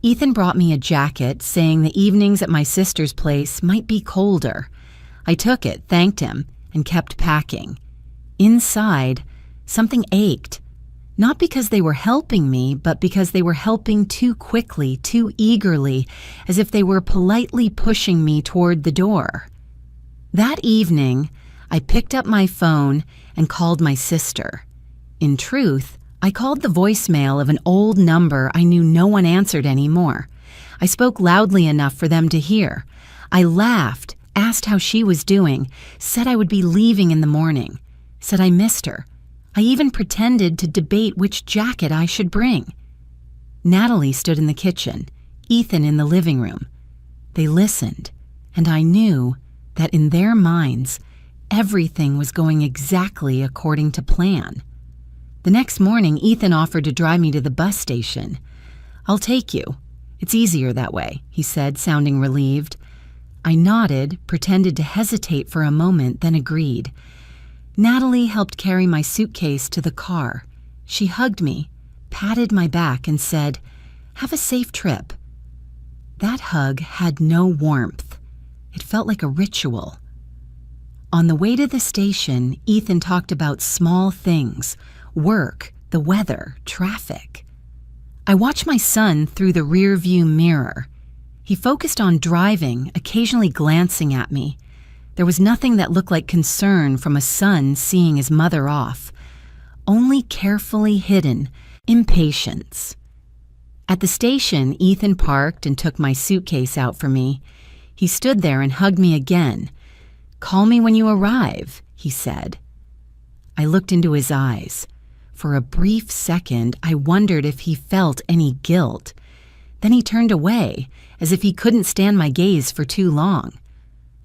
Ethan brought me a jacket, saying the evenings at my sister's place might be colder. I took it, thanked him, and kept packing. Inside, something ached. Not because they were helping me, but because they were helping too quickly, too eagerly, as if they were politely pushing me toward the door. That evening, I picked up my phone and called my sister. In truth, I called the voicemail of an old number I knew no one answered anymore. I spoke loudly enough for them to hear. I laughed, asked how she was doing, said I would be leaving in the morning, said I missed her. I even pretended to debate which jacket I should bring. Natalie stood in the kitchen, Ethan in the living room. They listened, and I knew that in their minds, everything was going exactly according to plan. The next morning, Ethan offered to drive me to the bus station. "I'll take you. It's easier that way," he said, sounding relieved. I nodded, pretended to hesitate for a moment, then agreed. Natalie helped carry my suitcase to the car. She hugged me, patted my back, and said, "Have a safe trip." That hug had no warmth. It felt like a ritual. On the way to the station, Ethan talked about small things, work, the weather, traffic. I watched my son through the rear-view mirror. He focused on driving, occasionally glancing at me. There was nothing that looked like concern from a son seeing his mother off. Only carefully hidden impatience. At the station, Ethan parked and took my suitcase out for me. He stood there and hugged me again. "Call me when you arrive," he said. I looked into his eyes. For a brief second, I wondered if he felt any guilt. Then he turned away, as if he couldn't stand my gaze for too long.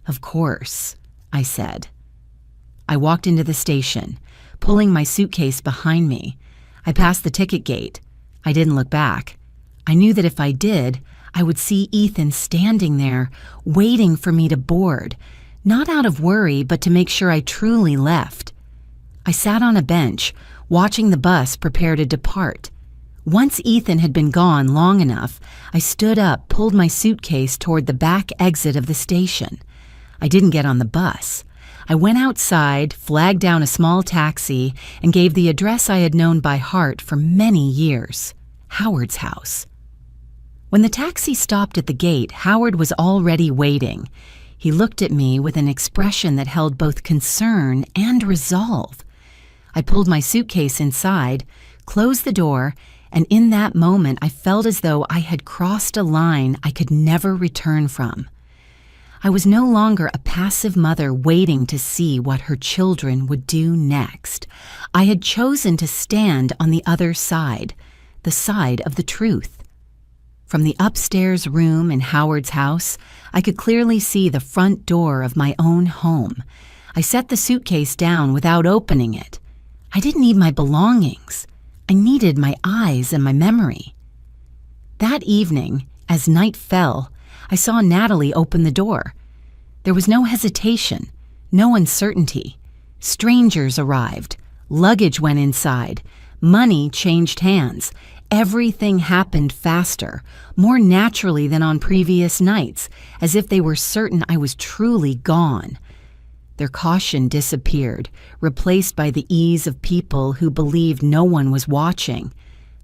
"Of course," I said. I walked into the station, pulling my suitcase behind me. I passed the ticket gate. I didn't look back. I knew that if I did, I would see Ethan standing there, waiting for me to board, not out of worry, but to make sure I truly left. I sat on a bench, watching the bus prepare to depart. Once Ethan had been gone long enough, I stood up, pulled my suitcase toward the back exit of the station. I didn't get on the bus. I went outside, flagged down a small taxi, and gave the address I had known by heart for many years, Howard's house. When the taxi stopped at the gate, Howard was already waiting. He looked at me with an expression that held both concern and resolve. I pulled my suitcase inside, closed the door, and in that moment I felt as though I had crossed a line I could never return from. I was no longer a passive mother waiting to see what her children would do next. I had chosen to stand on the other side, the side of the truth. From the upstairs room in Howard's house, I could clearly see the front door of my own home. I set the suitcase down without opening it. I didn't need my belongings. I needed my eyes and my memory. That evening, as night fell, I saw Natalie open the door. There was no hesitation, no uncertainty. Strangers arrived. Luggage went inside. Money changed hands. Everything happened faster, more naturally than on previous nights, as if they were certain I was truly gone. Their caution disappeared, replaced by the ease of people who believed no one was watching.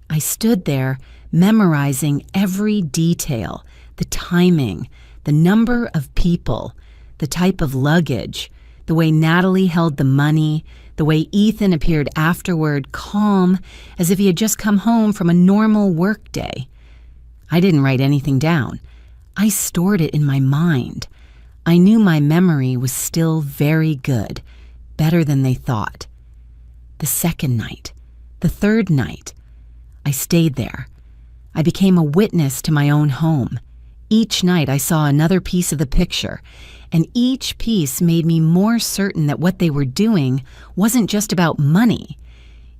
I stood there, memorizing every detail, the timing, the number of people, the type of luggage, the way Natalie held the money, the way Ethan appeared afterward, calm, as if he had just come home from a normal work day. I didn't write anything down. I stored it in my mind. I knew my memory was still very good, better than they thought. The second night, the third night, I stayed there. I became a witness to my own home. Each night I saw another piece of the picture, and each piece made me more certain that what they were doing wasn't just about money.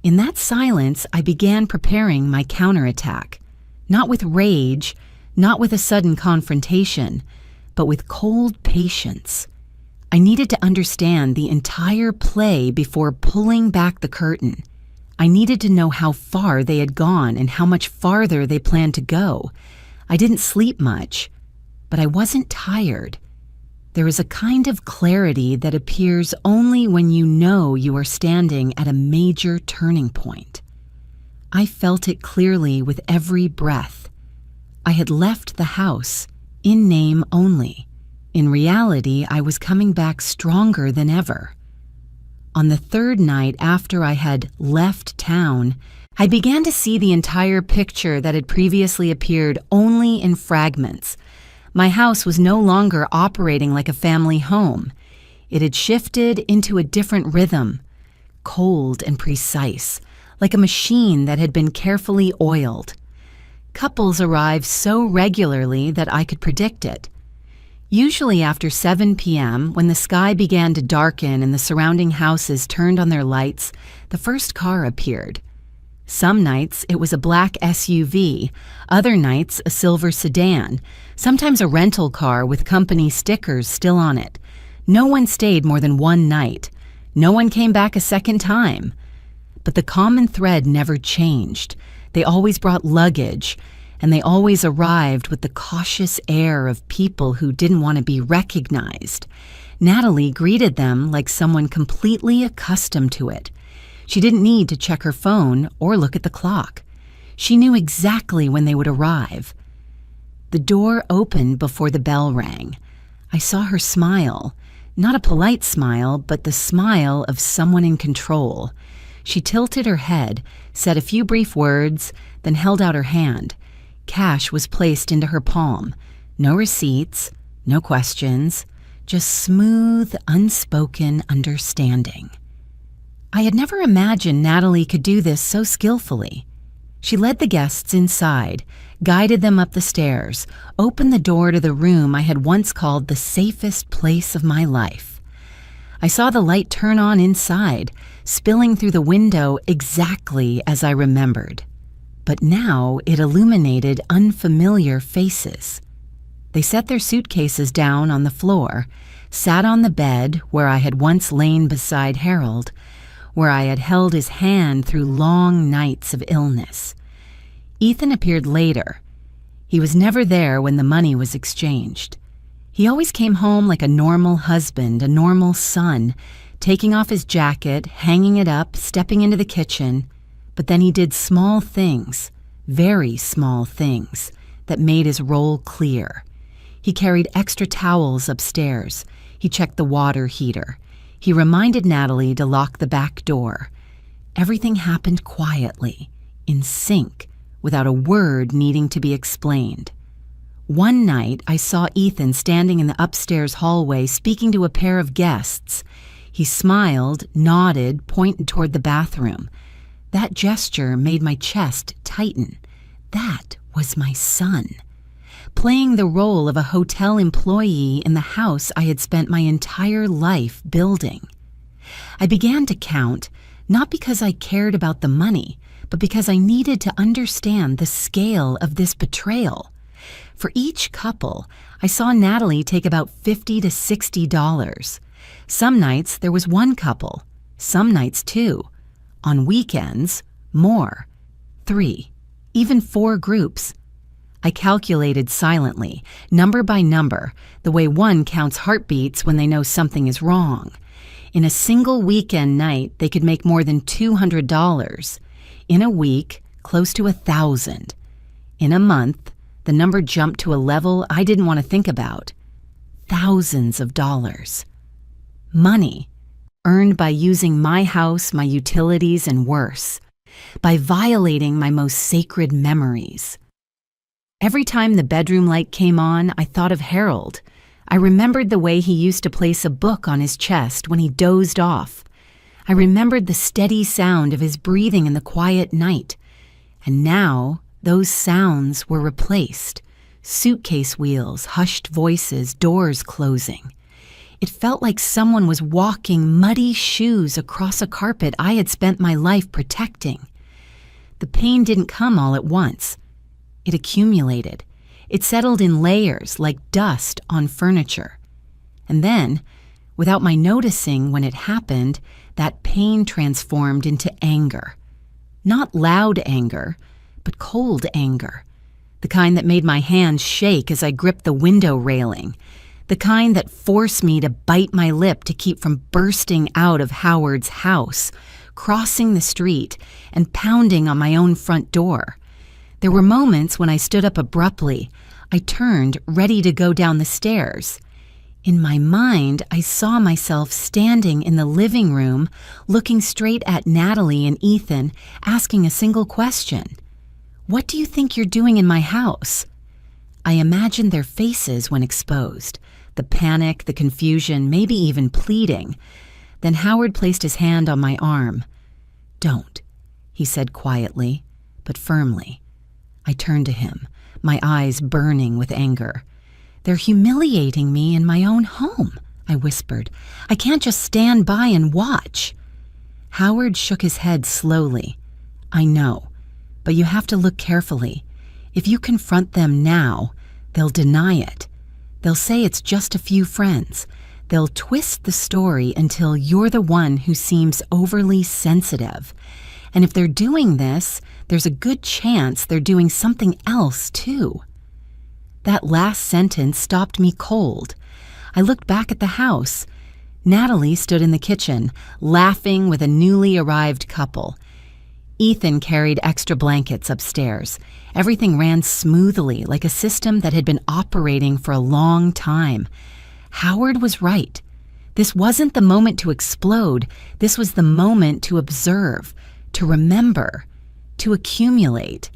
In that silence, I began preparing my counterattack, not with rage, not with a sudden confrontation, but with cold patience. I needed to understand the entire play before pulling back the curtain. I needed to know how far they had gone and how much farther they planned to go. I didn't sleep much, but I wasn't tired. There is a kind of clarity that appears only when you know you are standing at a major turning point. I felt it clearly with every breath. I had left the house, in name only. In reality, I was coming back stronger than ever. On the third night after I had left town, I began to see the entire picture that had previously appeared only in fragments. My house was no longer operating like a family home. It had shifted into a different rhythm, cold and precise, like a machine that had been carefully oiled. Couples arrived so regularly that I could predict it. Usually after 7 p.m., when the sky began to darken and the surrounding houses turned on their lights, the first car appeared. Some nights it was a black SUV, other nights a silver sedan, sometimes a rental car with company stickers still on it. No one stayed more than one night. No one came back a second time. But the common thread never changed. They always brought luggage, and they always arrived with the cautious air of people who didn't want to be recognized. Natalie greeted them like someone completely accustomed to it. She didn't need to check her phone or look at the clock. She knew exactly when they would arrive. The door opened before the bell rang. I saw her smile, not a polite smile, but the smile of someone in control. She tilted her head, said a few brief words, then held out her hand. Cash was placed into her palm. No receipts, no questions, just smooth, unspoken understanding. I had never imagined Natalie could do this so skillfully. She led the guests inside, guided them up the stairs, opened the door to the room I had once called the safest place of my life. I saw the light turn on inside, spilling through the window exactly as I remembered. But now it illuminated unfamiliar faces. They set their suitcases down on the floor, sat on the bed where I had once lain beside Harold, where I had held his hand through long nights of illness. Ethan appeared later. He was never there when the money was exchanged. He always came home like a normal husband, a normal son, taking off his jacket, hanging it up, stepping into the kitchen. But then he did small things, very small things, that made his role clear. He carried extra towels upstairs. He checked the water heater. He reminded Natalie to lock the back door. Everything happened quietly, in sync, without a word needing to be explained. One night, I saw Ethan standing in the upstairs hallway speaking to a pair of guests. He smiled, nodded, pointed toward the bathroom. That gesture made my chest tighten. That was my son, playing the role of a hotel employee in the house I had spent my entire life building. I began to count, not because I cared about the money, but because I needed to understand the scale of this betrayal. For each couple, I saw Natalie take about $50 to $60. Some nights there was one couple, some nights two. On weekends, more. 3, even 4 groups. I calculated silently, number by number, the way one counts heartbeats when they know something is wrong. In a single weekend night, they could make more than $200. In a week, close to $1,000. In a month, the number jumped to a level I didn't want to think about. Thousands of dollars. Money, earned by using my house, my utilities, and worse, by violating my most sacred memories. Every time the bedroom light came on, I thought of Harold. I remembered the way he used to place a book on his chest when he dozed off. I remembered the steady sound of his breathing in the quiet night. And now, those sounds were replaced. Suitcase wheels, hushed voices, doors closing. It felt like someone was walking muddy shoes across a carpet I had spent my life protecting. The pain didn't come all at once. It accumulated. It settled in layers like dust on furniture. And then, without my noticing when it happened, that pain transformed into anger. Not loud anger, but cold anger. The kind that made my hands shake as I gripped the window railing. The kind that forced me to bite my lip to keep from bursting out of Howard's house, crossing the street, and pounding on my own front door. There were moments when I stood up abruptly. I turned, ready to go down the stairs. In my mind, I saw myself standing in the living room, looking straight at Natalie and Ethan, asking a single question. "What do you think you're doing in my house?" I imagined their faces when exposed, the panic, the confusion, maybe even pleading. Then Howard placed his hand on my arm. "Don't," he said quietly, but firmly. I turned to him, my eyes burning with anger. "They're humiliating me in my own home," I whispered. "I can't just stand by and watch." Howard shook his head slowly. "I know, but you have to look carefully. If you confront them now, they'll deny it. They'll say it's just a few friends. They'll twist the story until you're the one who seems overly sensitive. And if they're doing this, there's a good chance they're doing something else too." That last sentence stopped me cold. I looked back at the house. Natalie stood in the kitchen, laughing with a newly arrived couple. Ethan carried extra blankets upstairs. Everything ran smoothly, like a system that had been operating for a long time. Howard was right. This wasn't the moment to explode. This was the moment to observe, to remember, to accumulate.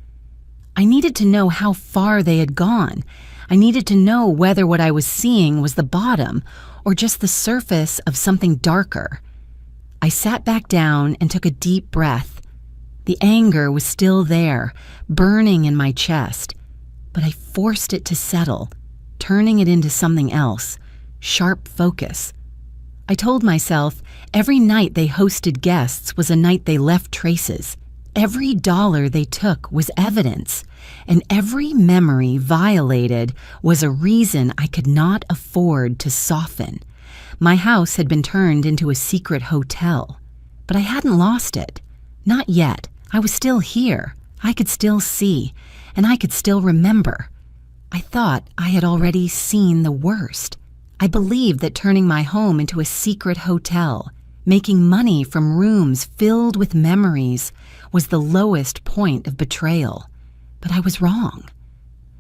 I needed to know how far they had gone. I needed to know whether what I was seeing was the bottom or just the surface of something darker. I sat back down and took a deep breath. The anger was still there, burning in my chest, but I forced it to settle, turning it into something else, sharp focus. I told myself every night they hosted guests was a night they left traces. Every dollar they took was evidence, and every memory violated was a reason I could not afford to soften. My house had been turned into a secret hotel, but I hadn't lost it. Not yet. I was still here. I could still see, and I could still remember. I thought I had already seen the worst. I believed that turning my home into a secret hotel, making money from rooms filled with memories, was the lowest point of betrayal. But I was wrong.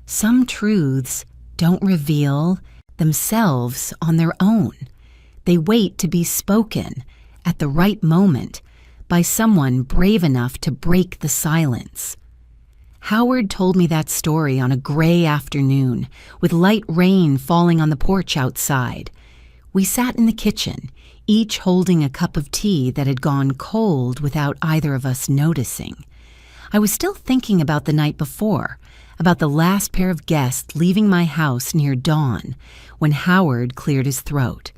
Some truths don't reveal themselves on their own. They wait to be spoken at the right moment by someone brave enough to break the silence. Howard told me that story on a gray afternoon, with light rain falling on the porch outside. We sat in the kitchen, each holding a cup of tea that had gone cold without either of us noticing. I was still thinking about the night before, about the last pair of guests leaving my house near dawn, when Howard cleared his throat.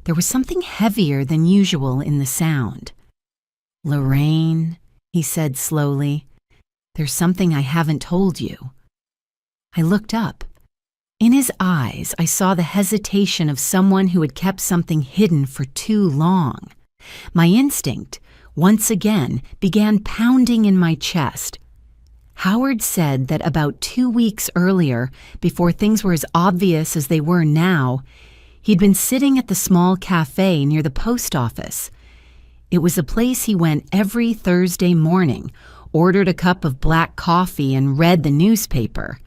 There was something heavier than usual in the sound. "Lorraine," he said slowly, "there's something I haven't told you." I looked up. In his eyes, I saw the hesitation of someone who had kept something hidden for too long. My instinct, once again, began pounding in my chest. Howard said that about 2 weeks earlier, before things were as obvious as they were now, he'd been sitting at the small cafe near the post office. It was a place he went every Thursday morning, ordered a cup of black coffee, and read the newspaper.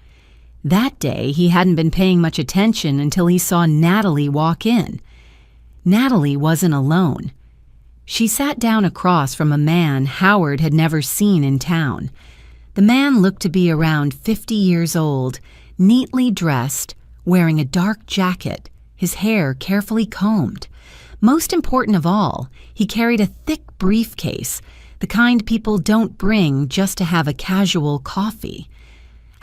That day, he hadn't been paying much attention until he saw Natalie walk in. Natalie wasn't alone. She sat down across from a man Howard had never seen in town. The man looked to be around 50 years old, neatly dressed, wearing a dark jacket, his hair carefully combed. Most important of all, he carried a thick briefcase, the kind people don't bring just to have a casual coffee.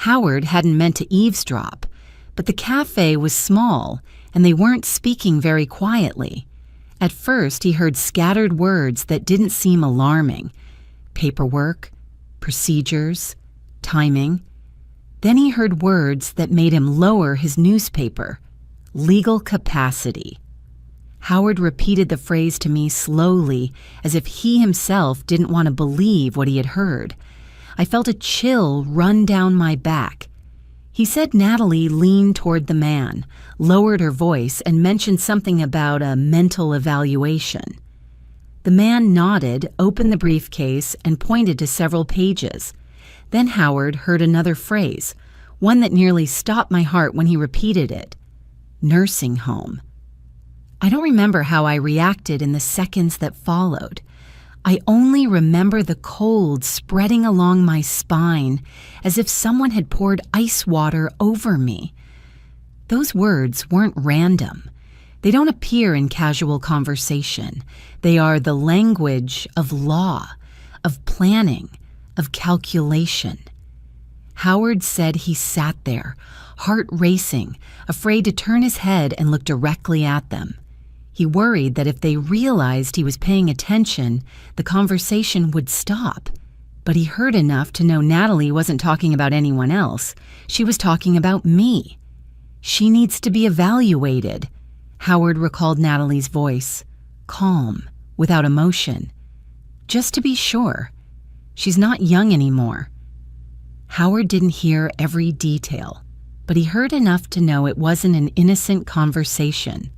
Howard hadn't meant to eavesdrop, but the cafe was small, and they weren't speaking very quietly. At first, he heard scattered words that didn't seem alarming. Paperwork, procedures, timing. Then he heard words that made him lower his newspaper. Legal capacity. Howard repeated the phrase to me slowly, as if he himself didn't want to believe what he had heard. I felt a chill run down my back. He said Natalie leaned toward the man, lowered her voice, and mentioned something about a mental evaluation. The man nodded, opened the briefcase, and pointed to several pages. Then Howard heard another phrase, one that nearly stopped my heart when he repeated it. Nursing home. I don't remember how I reacted in the seconds that followed. I only remember the cold spreading along my spine, as if someone had poured ice water over me. Those words weren't random. They don't appear in casual conversation. They are the language of law, of planning, of calculation. Howard said he sat there, heart racing, afraid to turn his head and look directly at them. He worried that if they realized he was paying attention, the conversation would stop. But he heard enough to know Natalie wasn't talking about anyone else. She was talking about me. She needs to be evaluated. Howard recalled Natalie's voice, calm, without emotion. Just to be sure. She's not young anymore. Howard didn't hear every detail, but he heard enough to know it wasn't an innocent conversation.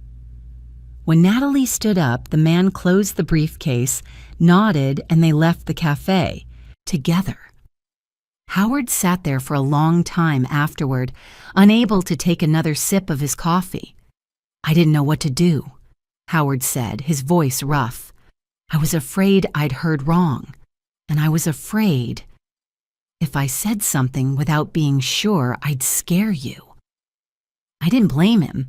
When Natalie stood up, the man closed the briefcase, nodded, and they left the cafe, together. Howard sat there for a long time afterward, unable to take another sip of his coffee. I didn't know what to do, Howard said, his voice rough. I was afraid I'd heard wrong, and I was afraid if I said something without being sure, I'd scare you. I didn't blame him.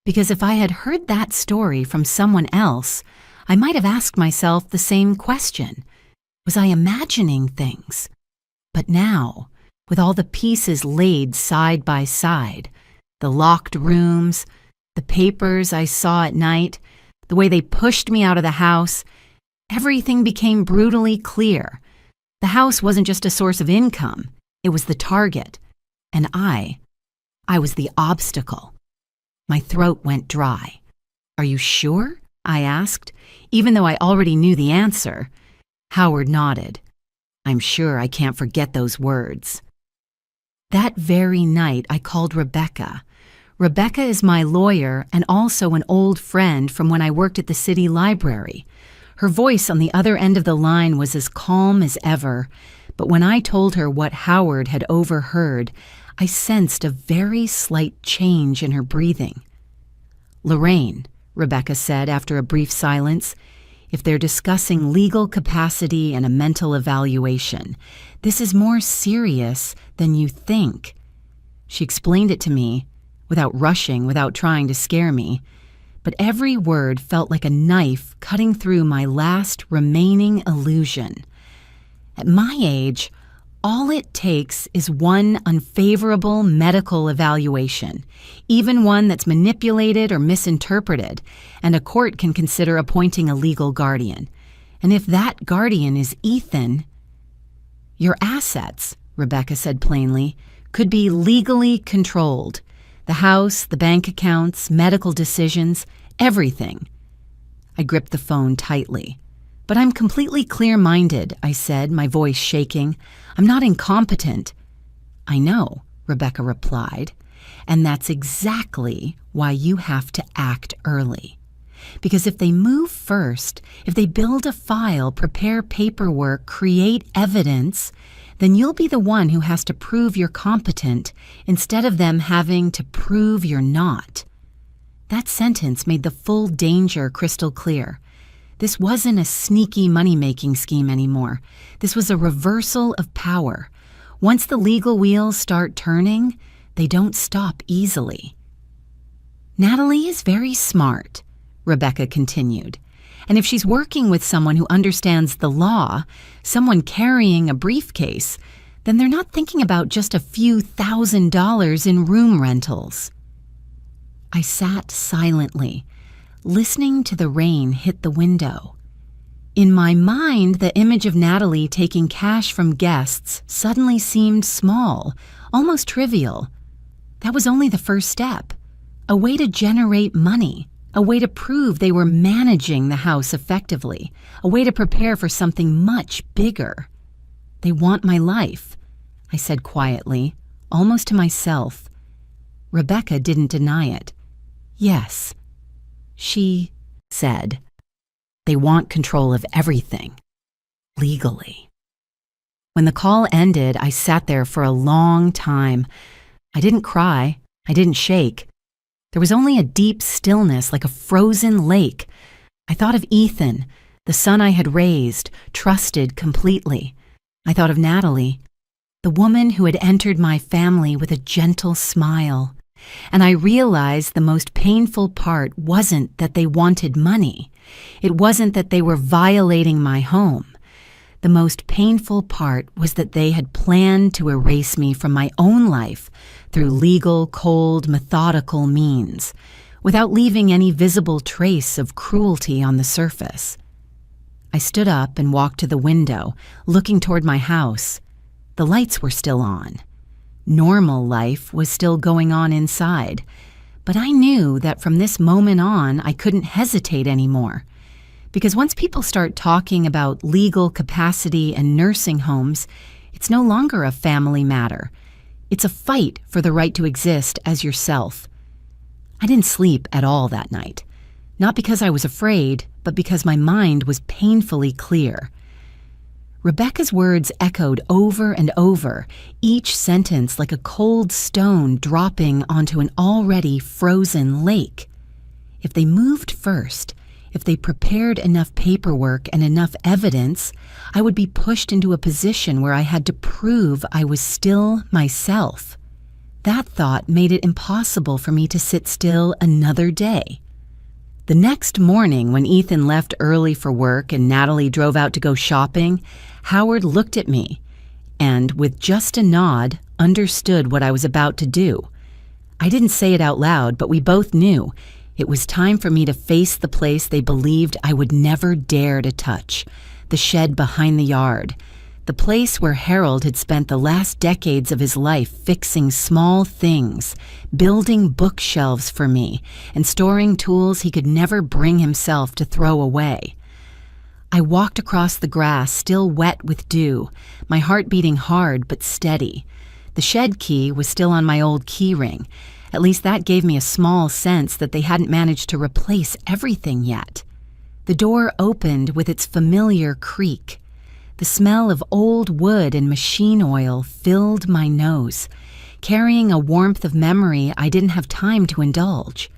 Because if I had heard that story from someone else, I might have asked myself the same question. Was I imagining things? But now, with all the pieces laid side by side, the locked rooms, the papers I saw at night, the way they pushed me out of the house, everything became brutally clear. The house wasn't just a source of income, it was the target. And I was the obstacle. My throat went dry. Are you sure? I asked, even though I already knew the answer. Howard nodded. I'm sure I can't forget those words. That very night, I called Rebecca. Rebecca is my lawyer and also an old friend from when I worked at the city library. Her voice on the other end of the line was as calm as ever, but when I told her what Howard had overheard, I sensed a very slight change in her breathing. Lorraine, Rebecca said after a brief silence, if they're discussing legal capacity and a mental evaluation, this is more serious than you think. She explained it to me, without rushing, without trying to scare me, but every word felt like a knife cutting through my last remaining illusion. At my age, all it takes is one unfavorable medical evaluation, even one that's manipulated or misinterpreted, and a court can consider appointing a legal guardian. And if that guardian is Ethan, your assets, Rebecca said plainly, could be legally controlled. The house, the bank accounts, medical decisions, everything. I gripped the phone tightly. But I'm completely clear-minded, I said, my voice shaking. I'm not incompetent. I know, Rebecca replied, and that's exactly why you have to act early. Because if they move first, if they build a file, prepare paperwork, create evidence, then you'll be the one who has to prove you're competent instead of them having to prove you're not. That sentence made the full danger crystal clear. This wasn't a sneaky money-making scheme anymore. This was a reversal of power. Once the legal wheels start turning, they don't stop easily. Natalie is very smart, Rebecca continued. And if she's working with someone who understands the law, someone carrying a briefcase, then they're not thinking about just a few $1,000s in room rentals. I sat silently, listening to the rain hit the window. In my mind, the image of Natalie taking cash from guests suddenly seemed small, almost trivial. That was only the first step, a way to generate money, a way to prove they were managing the house effectively, a way to prepare for something much bigger. They want my life, I said quietly, almost to myself. Rebecca didn't deny it. Yes, she said. They want control of everything, legally. When the call ended, I sat there for a long time. I didn't cry. I didn't shake. There was only a deep stillness like a frozen lake. I thought of Ethan, the son I had raised, trusted completely. I thought of Natalie, the woman who had entered my family with a gentle smile. And I realized the most painful part wasn't that they wanted money. It wasn't that they were violating my home. The most painful part was that they had planned to erase me from my own life through legal, cold, methodical means, without leaving any visible trace of cruelty on the surface. I stood up and walked to the window, looking toward my house. The lights were still on. Normal life was still going on inside, but I knew that from this moment on I couldn't hesitate anymore. Because once people start talking about legal capacity and nursing homes, it's no longer a family matter. It's a fight for the right to exist as yourself. I didn't sleep at all that night. Not because I was afraid, but because my mind was painfully clear. Rebecca's words echoed over and over, each sentence like a cold stone dropping onto an already frozen lake. If they moved first, if they prepared enough paperwork and enough evidence, I would be pushed into a position where I had to prove I was still myself. That thought made it impossible for me to sit still another day. The next morning, when Ethan left early for work and Natalie drove out to go shopping, Howard looked at me and, with just a nod, understood what I was about to do. I didn't say it out loud, but we both knew. It was time for me to face the place they believed I would never dare to touch, the shed behind the yard, the place where Harold had spent the last decades of his life fixing small things, building bookshelves for me, and storing tools he could never bring himself to throw away. I walked across the grass, still wet with dew, my heart beating hard but steady. The shed key was still on my old key ring. At least that gave me a small sense that they hadn't managed to replace everything yet. The door opened with its familiar creak. The smell of old wood and machine oil filled my nose, carrying a warmth of memory I didn't have time to indulge.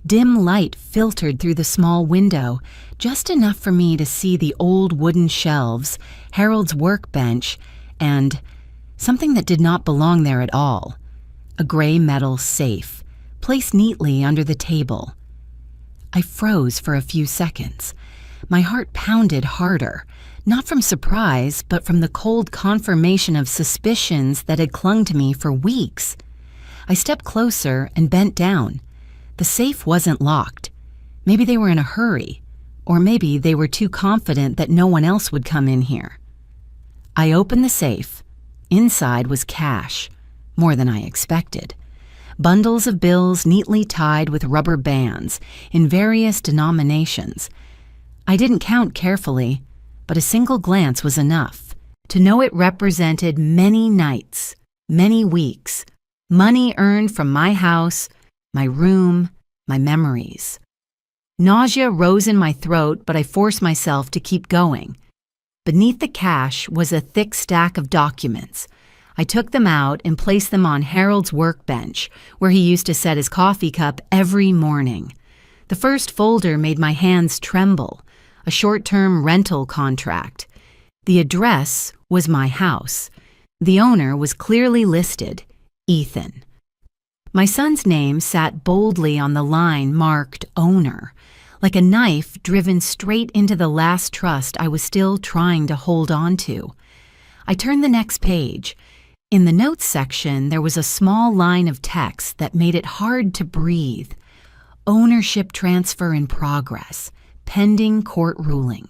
Dim light filtered through the small window, just enough for me to see the old wooden shelves, Harold's workbench, and something that did not belong there at all. A gray metal safe, placed neatly under the table. I froze for a few seconds. My heart pounded harder, not from surprise, but from the cold confirmation of suspicions that had clung to me for weeks. I stepped closer and bent down. The safe wasn't locked. Maybe they were in a hurry, Or maybe they were too confident that no one else would come in here. I opened the safe. Inside was cash, more than I expected. Bundles of bills neatly tied with rubber bands in various denominations. I didn't count carefully, but a single glance was enough to know it represented many nights, many weeks, money earned from my house, my room, my memories. Nausea rose in my throat, but I forced myself to keep going. Beneath the cash was a thick stack of documents. I took them out and placed them on Harold's workbench, where he used to set his coffee cup every morning. The first folder made my hands tremble, a short-term rental contract. The address was my house. The owner was clearly listed, Ethan. My son's name sat boldly on the line marked owner, like a knife driven straight into the last trust I was still trying to hold on to. I turned the next page. In the notes section, there was a small line of text that made it hard to breathe. Ownership transfer in progress, pending court ruling.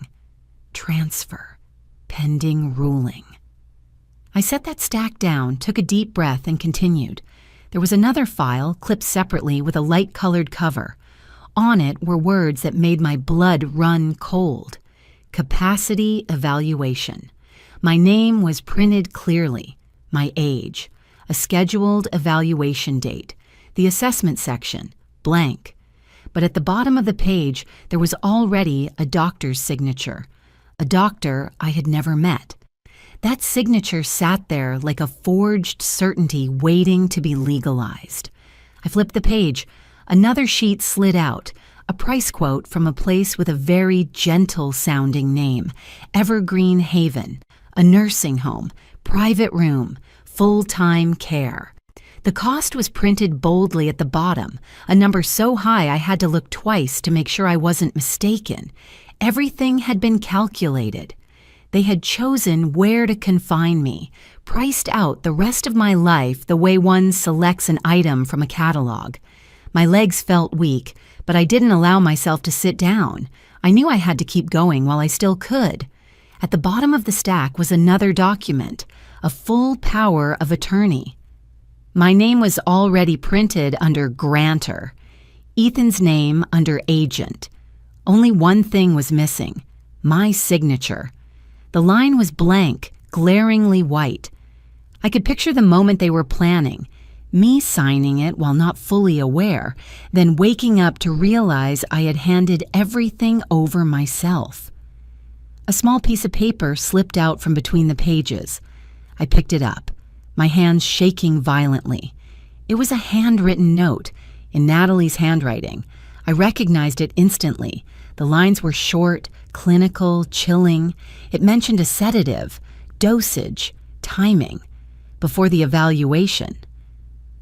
Transfer, pending ruling. I set that stack down, took a deep breath, and continued. There was another file clipped separately with a light-colored cover. On it were words that made my blood run cold. Capacity evaluation. My name was printed clearly. My age. A scheduled evaluation date. The assessment section. Blank. But at the bottom of the page, there was already a doctor's signature. A doctor I had never met. That signature sat there like a forged certainty waiting to be legalized. I flipped the page. Another sheet slid out, a price quote from a place with a very gentle-sounding name, Evergreen Haven, a nursing home, private room, full-time care. The cost was printed boldly at the bottom, a number so high I had to look twice to make sure I wasn't mistaken. Everything had been calculated. They had chosen where to confine me, priced out the rest of my life the way one selects an item from a catalog. My legs felt weak, but I didn't allow myself to sit down. I knew I had to keep going while I still could. At the bottom of the stack was another document, a full power of attorney. My name was already printed under grantor, Ethan's name under agent. Only one thing was missing, my signature. The line was blank, glaringly white. I could picture the moment they were planning, me signing it while not fully aware, then waking up to realize I had handed everything over myself. A small piece of paper slipped out from between the pages. I picked it up, my hands shaking violently. It was a handwritten note, in Natalie's handwriting. I recognized it instantly. The lines were short, clinical, chilling. It mentioned a sedative, dosage, timing, before the evaluation.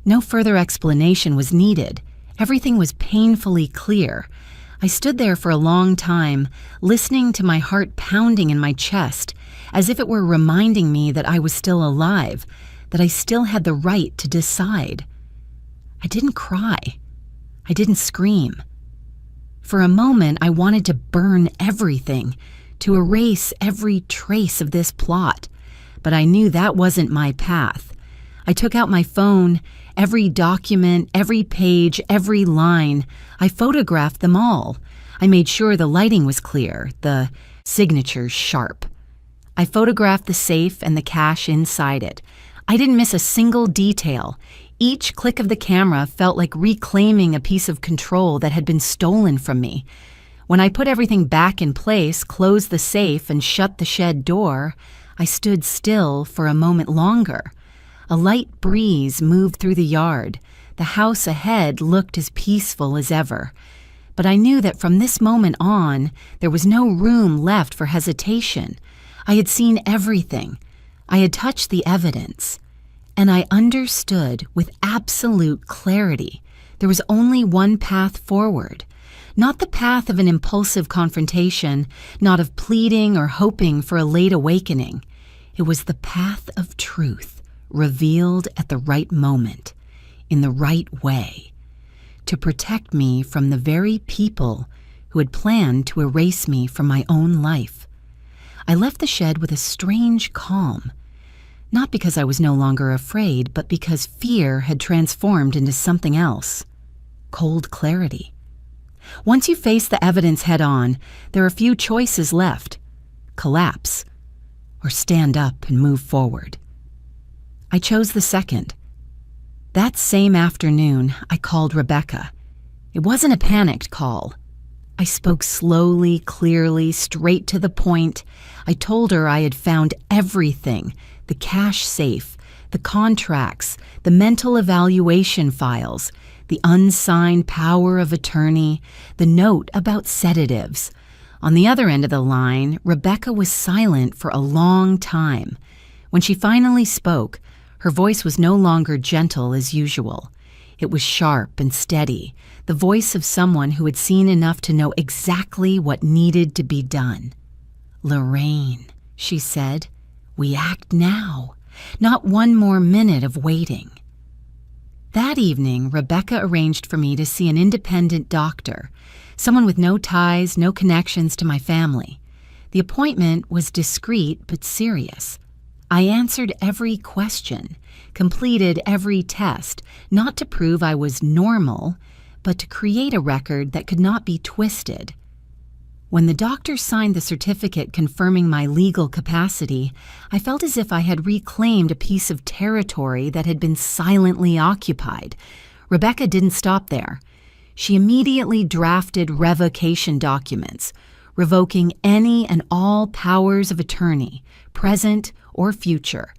No further explanation was needed. Everything was painfully clear. I stood there for a long time, listening to my heart pounding in my chest, as if it were reminding me that I was still alive, that I still had the right to decide. I didn't cry. I didn't scream. For a moment, I wanted to burn everything, to erase every trace of this plot, but I knew that wasn't my path. I took out my phone. Every document, every page, every line, I photographed them all. I made sure the lighting was clear, the signatures sharp. I photographed the safe and the cash inside it. I didn't miss a single detail. Each click of the camera felt like reclaiming a piece of control that had been stolen from me. When I put everything back in place, closed the safe, and shut the shed door, I stood still for a moment longer. A light breeze moved through the yard. The house ahead looked as peaceful as ever. But I knew that from this moment on, there was no room left for hesitation. I had seen everything. I had touched the evidence. And I understood with absolute clarity there was only one path forward. Not the path of an impulsive confrontation, not of pleading or hoping for a late awakening. It was the path of truth. Revealed at the right moment, in the right way, to protect me from the very people who had planned to erase me from my own life. I left the shed with a strange calm, not because I was no longer afraid, but because fear had transformed into something else, cold clarity. Once you face the evidence head-on, there are few choices left: collapse or stand up and move forward. I chose the second. That same afternoon, I called Rebecca. It wasn't a panicked call. I spoke slowly, clearly, straight to the point. I told her I had found everything: the cash safe, the contracts, the mental evaluation files, the unsigned power of attorney, the note about sedatives. On the other end of the line, Rebecca was silent for a long time. When she finally spoke, her voice was no longer gentle as usual. It was sharp and steady, the voice of someone who had seen enough to know exactly what needed to be done. "Lorraine," she said, "we act now. Not one more minute of waiting." That evening, Rebecca arranged for me to see an independent doctor, someone with no ties, no connections to my family. The appointment was discreet but serious. I answered every question, completed every test, not to prove I was normal, but to create a record that could not be twisted. When the doctor signed the certificate confirming my legal capacity, I felt as if I had reclaimed a piece of territory that had been silently occupied. Rebecca didn't stop there. She immediately drafted revocation documents, revoking any and all powers of attorney, present or future.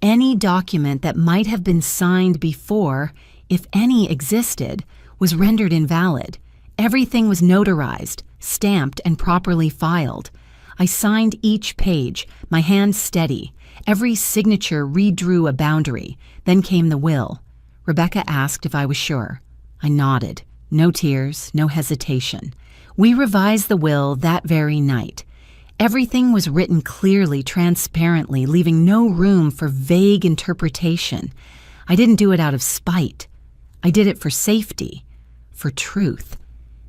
Any document that might have been signed before, if any existed, was rendered invalid. Everything was notarized, stamped, and properly filed. I signed each page, my hand steady. Every signature redrew a boundary. Then came the will. Rebecca asked if I was sure. I nodded. No tears, no hesitation. We revised the will that very night. Everything was written clearly, transparently, leaving no room for vague interpretation. I didn't do it out of spite. I did it for safety, for truth.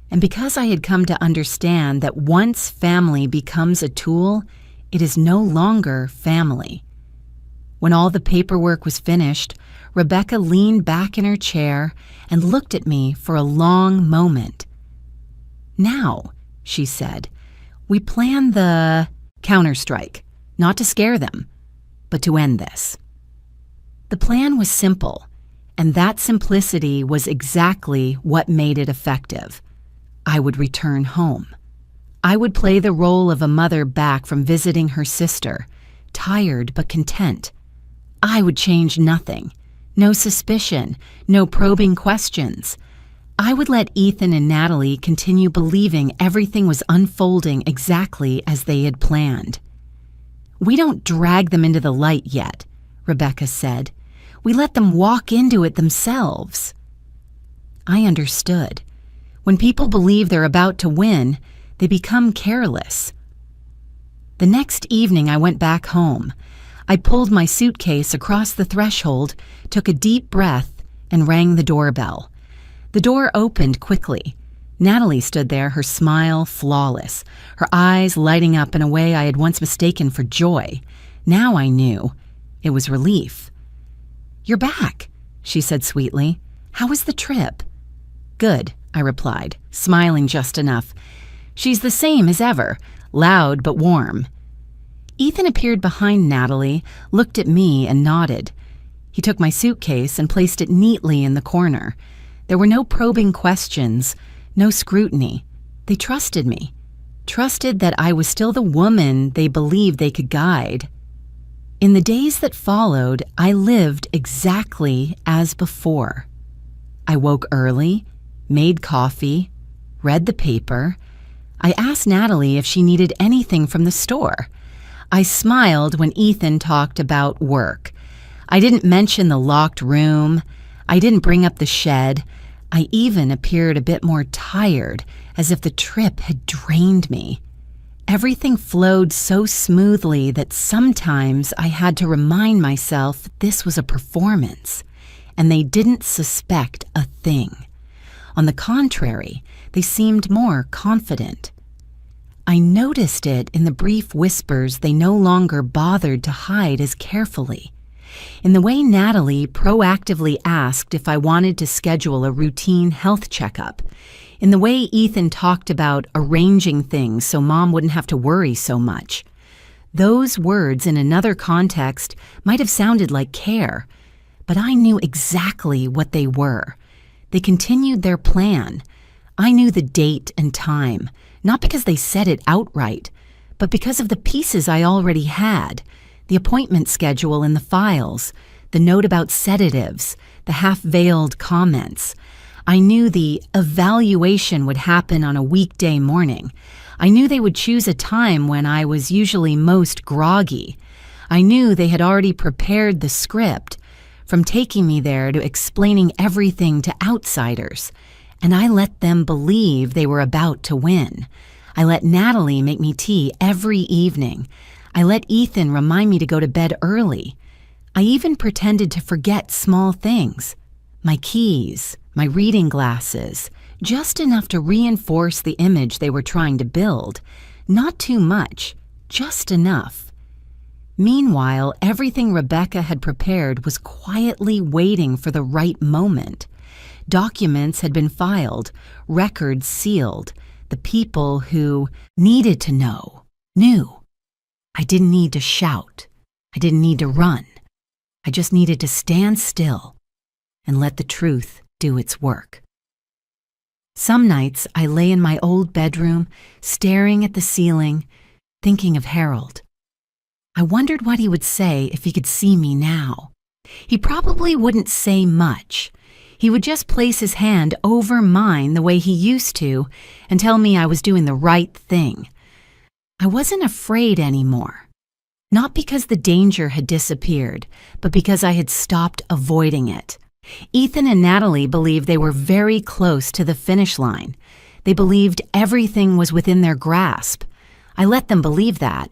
And because I had come to understand that once family becomes a tool, it is no longer family. When all the paperwork was finished, Rebecca leaned back in her chair and looked at me for a long moment. "Now," she said, "we plan the counterstrike, not to scare them, but to end this." The plan was simple, and that simplicity was exactly what made it effective. I would return home. I would play the role of a mother back from visiting her sister, tired but content. I would change nothing. No suspicion, no probing questions. I would let Ethan and Natalie continue believing everything was unfolding exactly as they had planned. "We don't drag them into the light yet," Rebecca said. "We let them walk into it themselves." I understood. When people believe they're about to win, they become careless. The next evening I went back home. I pulled my suitcase across the threshold, took a deep breath, and rang the doorbell. The door opened quickly. Natalie stood there, her smile flawless, her eyes lighting up in a way I had once mistaken for joy. Now I knew. It was relief. "You're back," she said sweetly. "How was the trip?" "Good," I replied, smiling just enough. "She's the same as ever, loud but warm." Ethan appeared behind Natalie, looked at me, and nodded. He took my suitcase and placed it neatly in the corner. There were no probing questions, no scrutiny. They trusted me, trusted that I was still the woman they believed they could guide. In the days that followed, I lived exactly as before. I woke early, made coffee, read the paper. I asked Natalie if she needed anything from the store. I smiled when Ethan talked about work. I didn't mention the locked room. I didn't bring up the shed. I even appeared a bit more tired, as if the trip had drained me. Everything flowed so smoothly that sometimes I had to remind myself this was a performance, and they didn't suspect a thing. On the contrary, they seemed more confident. I noticed it in the brief whispers they no longer bothered to hide as carefully, in the way Natalie proactively asked if I wanted to schedule a routine health checkup, in the way Ethan talked about arranging things so Mom wouldn't have to worry so much. Those words in another context might have sounded like care, but I knew exactly what they were. They continued their plan. I knew the date and time, not because they said it outright, but because of the pieces I already had, the appointment schedule in the files, the note about sedatives, the half-veiled comments. I knew the evaluation would happen on a weekday morning. I knew they would choose a time when I was usually most groggy. I knew they had already prepared the script, from taking me there to explaining everything to outsiders, and I let them believe they were about to win. I let Natalie make me tea every evening. I let Ethan remind me to go to bed early. I even pretended to forget small things. My keys, my reading glasses, just enough to reinforce the image they were trying to build. Not too much, just enough. Meanwhile, everything Rebecca had prepared was quietly waiting for the right moment. Documents had been filed, records sealed. The people who needed to know knew. I didn't need to shout. I didn't need to run. I just needed to stand still and let the truth do its work. Some nights I lay in my old bedroom, staring at the ceiling, thinking of Harold. I wondered what he would say if he could see me now. He probably wouldn't say much. He would just place his hand over mine the way he used to and tell me I was doing the right thing. I wasn't afraid anymore. Not because the danger had disappeared, but because I had stopped avoiding it. Ethan and Natalie believed they were very close to the finish line. They believed everything was within their grasp. I let them believe that,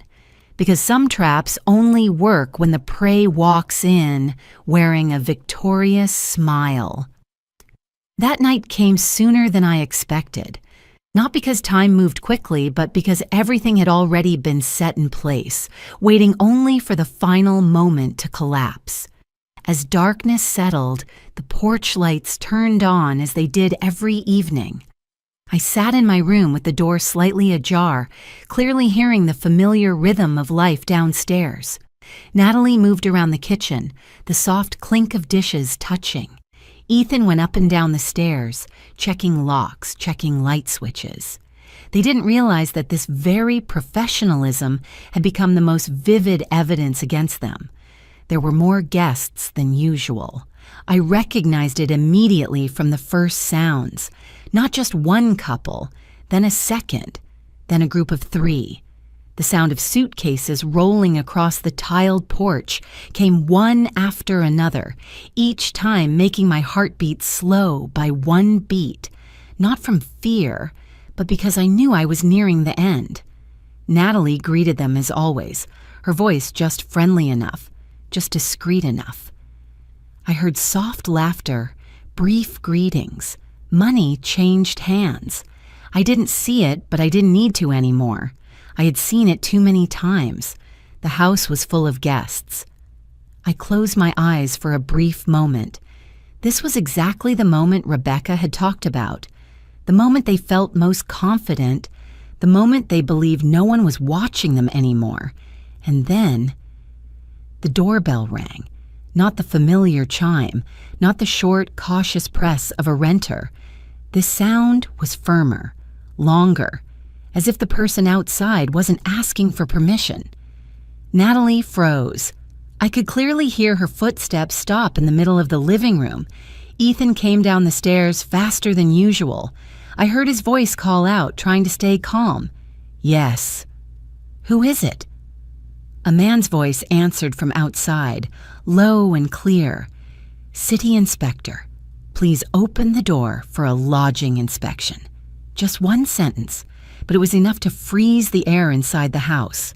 because some traps only work when the prey walks in wearing a victorious smile. That night came sooner than I expected. Not because time moved quickly, but because everything had already been set in place, waiting only for the final moment to collapse. As darkness settled, the porch lights turned on as they did every evening. I sat in my room with the door slightly ajar, clearly hearing the familiar rhythm of life downstairs. Natalie moved around the kitchen, the soft clink of dishes touching. Ethan went up and down the stairs, checking locks, checking light switches. They didn't realize that this very professionalism had become the most vivid evidence against them. There were more guests than usual. I recognized it immediately from the first sounds. Not just one couple, then a second, then a group of 3. The sound of suitcases rolling across the tiled porch came one after another, each time making my heartbeat slow by one beat, not from fear, but because I knew I was nearing the end. Natalie greeted them as always, her voice just friendly enough, just discreet enough. I heard soft laughter, brief greetings. Money changed hands. I didn't see it, but I didn't need to anymore. I had seen it too many times. The house was full of guests. I closed my eyes for a brief moment. This was exactly the moment Rebecca had talked about. The moment they felt most confident. The moment they believed no one was watching them anymore. And then the doorbell rang. Not the familiar chime, not the short, cautious press of a renter. This sound was firmer, longer, as if the person outside wasn't asking for permission. Natalie froze. I could clearly hear her footsteps stop in the middle of the living room. Ethan came down the stairs faster than usual. I heard his voice call out, trying to stay calm. "Yes." "Who is it?" A man's voice answered from outside, low and clear. "City Inspector, please open the door for a lodging inspection." Just one sentence, but it was enough to freeze the air inside the house.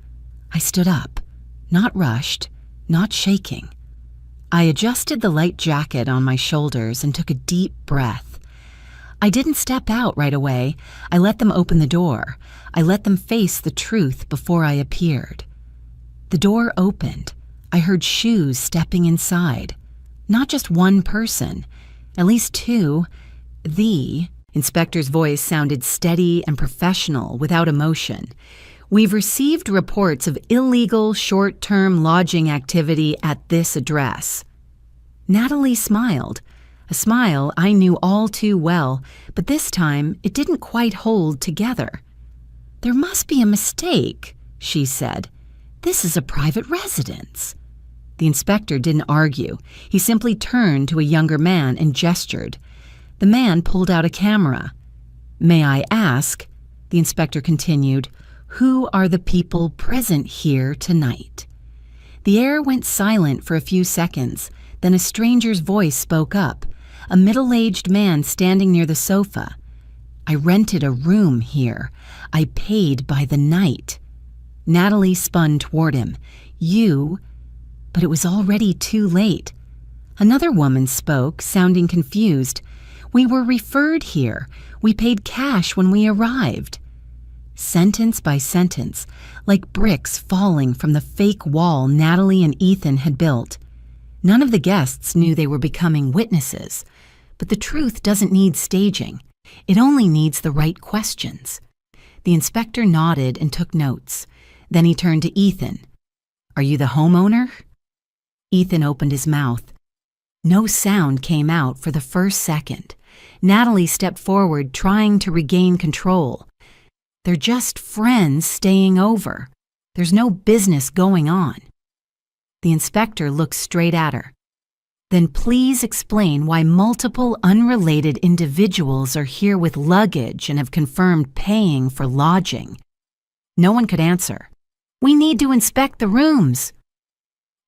I stood up, not rushed, not shaking. I adjusted the light jacket on my shoulders and took a deep breath. I didn't step out right away. I let them open the door. I let them face the truth before I appeared. The door opened. I heard shoes stepping inside. Not just one person, at least two. The inspector's voice sounded steady and professional, without emotion. We've received reports of illegal short-term lodging activity at this address. Natalie smiled, a smile I knew all too well, but this time it didn't quite hold together. "There must be a mistake," she said. "This is a private residence." The inspector didn't argue. He simply turned to a younger man and gestured. The man pulled out a camera. "May I ask," the inspector continued, "who are the people present here tonight?" The air went silent for a few seconds. Then a stranger's voice spoke up, a middle-aged man standing near the sofa. "I rented a room here. I paid by the night." Natalie spun toward him. "You?" But it was already too late. Another woman spoke, sounding confused. "We were referred here. We paid cash when we arrived." Sentence by sentence, like bricks falling from the fake wall Natalie and Ethan had built. None of the guests knew they were becoming witnesses, but the truth doesn't need staging. It only needs the right questions. The inspector nodded and took notes. Then he turned to Ethan. "Are you the homeowner?" Ethan opened his mouth. No sound came out for the first second. Natalie stepped forward, trying to regain control. "They're just friends staying over. There's no business going on." The inspector looked straight at her. "Then please explain why multiple unrelated individuals are here with luggage and have confirmed paying for lodging." No one could answer. "We need to inspect the rooms."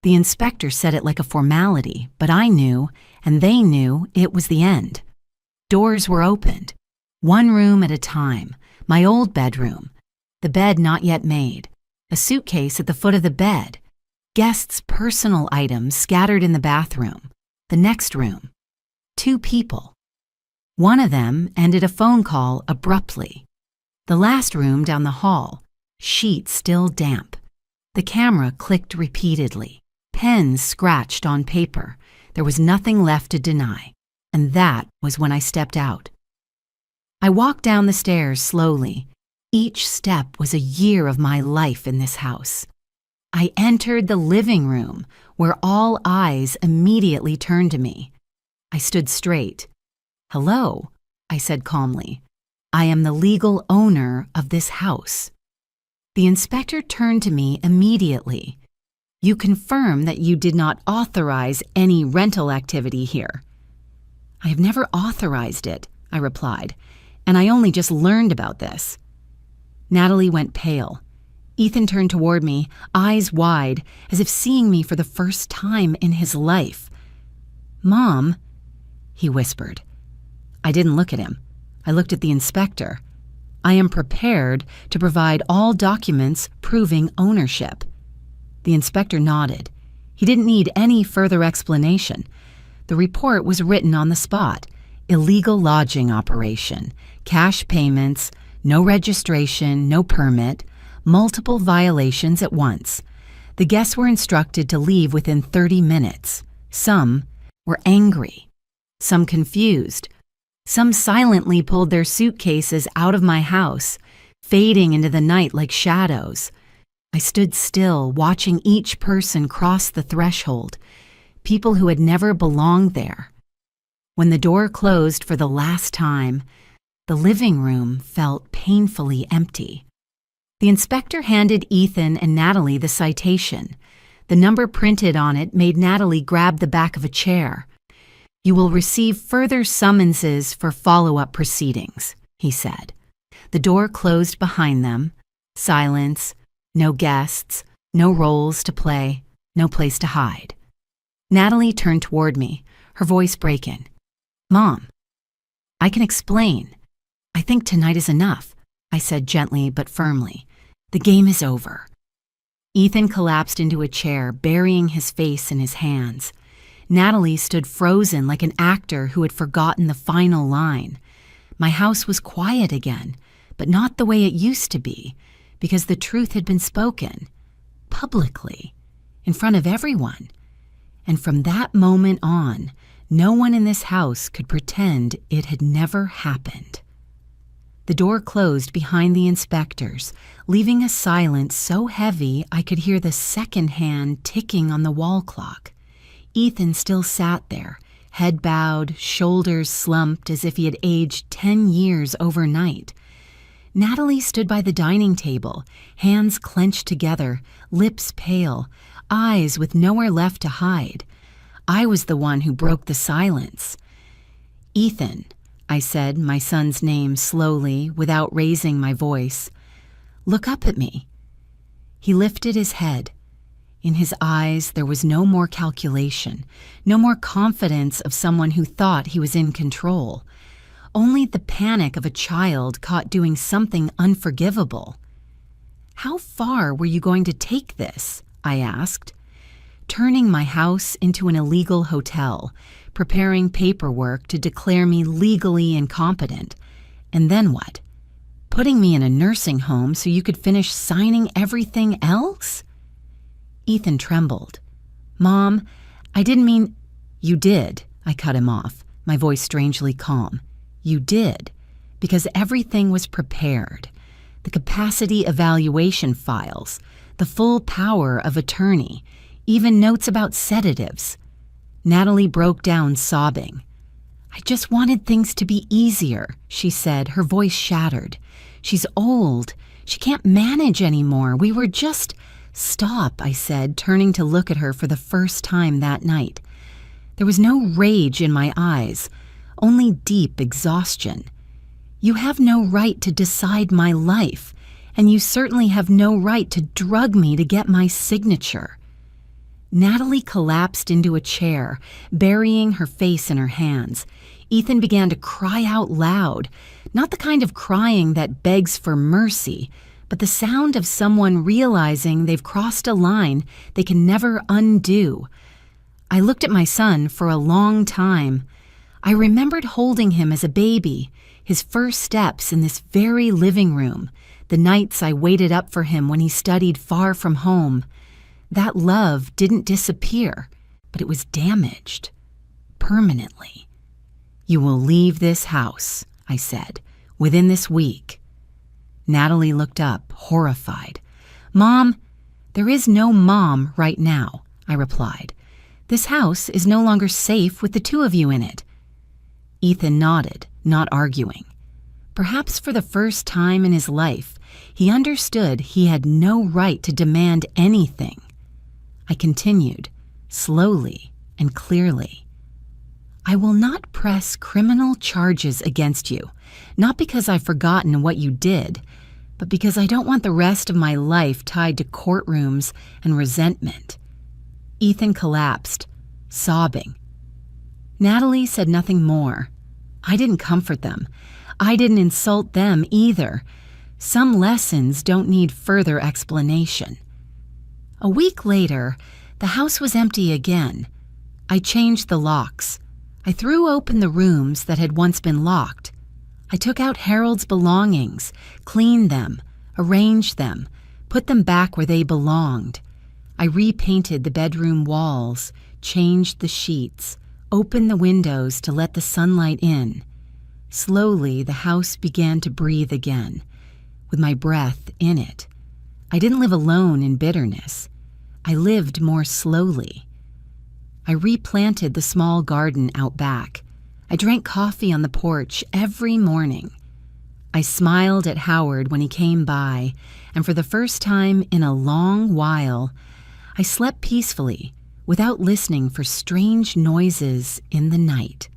The inspector said it like a formality, but I knew, and they knew, it was the end. Doors were opened, one room at a time. My old bedroom, the bed not yet made, a suitcase at the foot of the bed, guests' personal items scattered in the bathroom, the next room, two people. One of them ended a phone call abruptly. The last room down the hall, sheets still damp. The camera clicked repeatedly. Pens scratched on paper. There was nothing left to deny, and that was when I stepped out. I walked down the stairs slowly. Each step was a year of my life in this house. I entered the living room, where all eyes immediately turned to me. I stood straight. "Hello," I said calmly. "I am the legal owner of this house." The inspector turned to me immediately. "You confirm that you did not authorize any rental activity here?" "I have never authorized it," I replied, "and I only just learned about this." Natalie went pale. Ethan turned toward me, eyes wide, as if seeing me for the first time in his life. "Mom," he whispered. I didn't look at him. I looked at the inspector. "I am prepared to provide all documents proving ownership." The inspector nodded. He didn't need any further explanation. The report was written on the spot. Illegal lodging operation, cash payments, no registration, no permit, multiple violations at once. The guests were instructed to leave within 30 minutes. Some were angry, some confused. Some silently pulled their suitcases out of my house, fading into the night like shadows. I stood still, watching each person cross the threshold, people who had never belonged there. When the door closed for the last time, the living room felt painfully empty. The inspector handed Ethan and Natalie the citation. The number printed on it made Natalie grab the back of a chair. "You will receive further summonses for follow-up proceedings," he said. The door closed behind them. Silence, no guests, no roles to play, no place to hide. Natalie turned toward me, her voice breaking. "Mom, I can explain. I think tonight is enough," I said gently but firmly. "The game is over." Ethan collapsed into a chair, burying his face in his hands. Natalie stood frozen like an actor who had forgotten the final line. My house was quiet again, but not the way it used to be, because the truth had been spoken, publicly, in front of everyone. And from that moment on, no one in this house could pretend it had never happened. The door closed behind the inspectors, leaving a silence so heavy I could hear the second hand ticking on the wall clock. Ethan still sat there, head bowed, shoulders slumped as if he had aged 10 years overnight. Natalie stood by the dining table, hands clenched together, lips pale, eyes with nowhere left to hide. I was the one who broke the silence. "Ethan," I said my son's name slowly, without raising my voice. "Look up at me." He lifted his head. In his eyes there was no more calculation, no more confidence of someone who thought he was in control. Only the panic of a child caught doing something unforgivable. "How far were you going to take this?" I asked. "Turning my house into an illegal hotel, preparing paperwork to declare me legally incompetent. And then what? Putting me in a nursing home so you could finish signing everything else?" Ethan trembled. "Mom, I didn't mean—" "You did," I cut him off, my voice strangely calm. "You did, because everything was prepared. The capacity evaluation files, the full power of attorney, even notes about sedatives." Natalie broke down sobbing. "I just wanted things to be easier," she said, her voice shattered. "She's old. She can't manage anymore. We were just—" "Stop," I said, turning to look at her for the first time that night. There was no rage in my eyes, only deep exhaustion. "You have no right to decide my life, and you certainly have no right to drug me to get my signature." Natalie collapsed into a chair, burying her face in her hands. Ethan began to cry out loud, not the kind of crying that begs for mercy, but the sound of someone realizing they've crossed a line they can never undo. I looked at my son for a long time. I remembered holding him as a baby, his first steps in this very living room, the nights I waited up for him when he studied far from home. That love didn't disappear, but it was damaged, permanently. "You will leave this house," I said, "within this week." Natalie looked up, horrified. "Mom, there is no mom right now," I replied. "This house is no longer safe with the two of you in it." Ethan nodded, not arguing. Perhaps for the first time in his life, he understood he had no right to demand anything. I continued, slowly and clearly. "I will not press criminal charges against you, not because I've forgotten what you did, but because I don't want the rest of my life tied to courtrooms and resentment." Ethan collapsed, sobbing. Natalie said nothing more. I didn't comfort them. I didn't insult them either. Some lessons don't need further explanation. A week later, the house was empty again. I changed the locks. I threw open the rooms that had once been locked. I took out Harold's belongings, cleaned them, arranged them, put them back where they belonged. I repainted the bedroom walls, changed the sheets, opened the windows to let the sunlight in. Slowly, the house began to breathe again, with my breath in it. I didn't live alone in bitterness. I lived more slowly. I replanted the small garden out back. I drank coffee on the porch every morning. I smiled at Howard when he came by, and for the first time in a long while, I slept peacefully, without listening for strange noises in the night.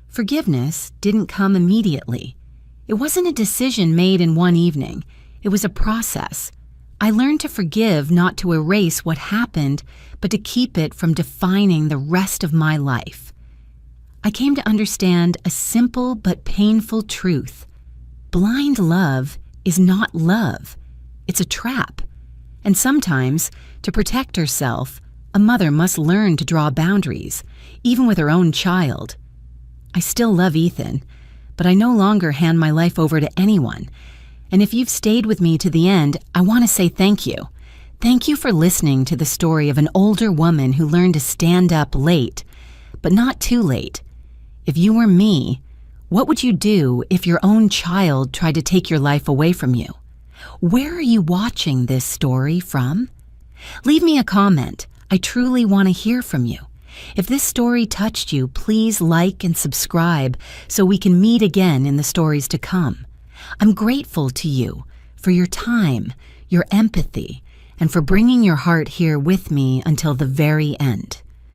Forgiveness didn't come immediately. It wasn't a decision made in one evening. It was a process. I learned to forgive not to erase what happened, but to keep it from defining the rest of my life. I came to understand a simple but painful truth. Blind love is not love. It's a trap. And sometimes, to protect herself, a mother must learn to draw boundaries, even with her own child. I still love Ethan, but I no longer hand my life over to anyone. And if you've stayed with me to the end, I want to say thank you. Thank you for listening to the story of an older woman who learned to stand up late, but not too late. If you were me, what would you do if your own child tried to take your life away from you? Where are you watching this story from? Leave me a comment. I truly want to hear from you. If this story touched you, please like and subscribe so we can meet again in the stories to come. I'm grateful to you for your time, your empathy, and for bringing your heart here with me until the very end.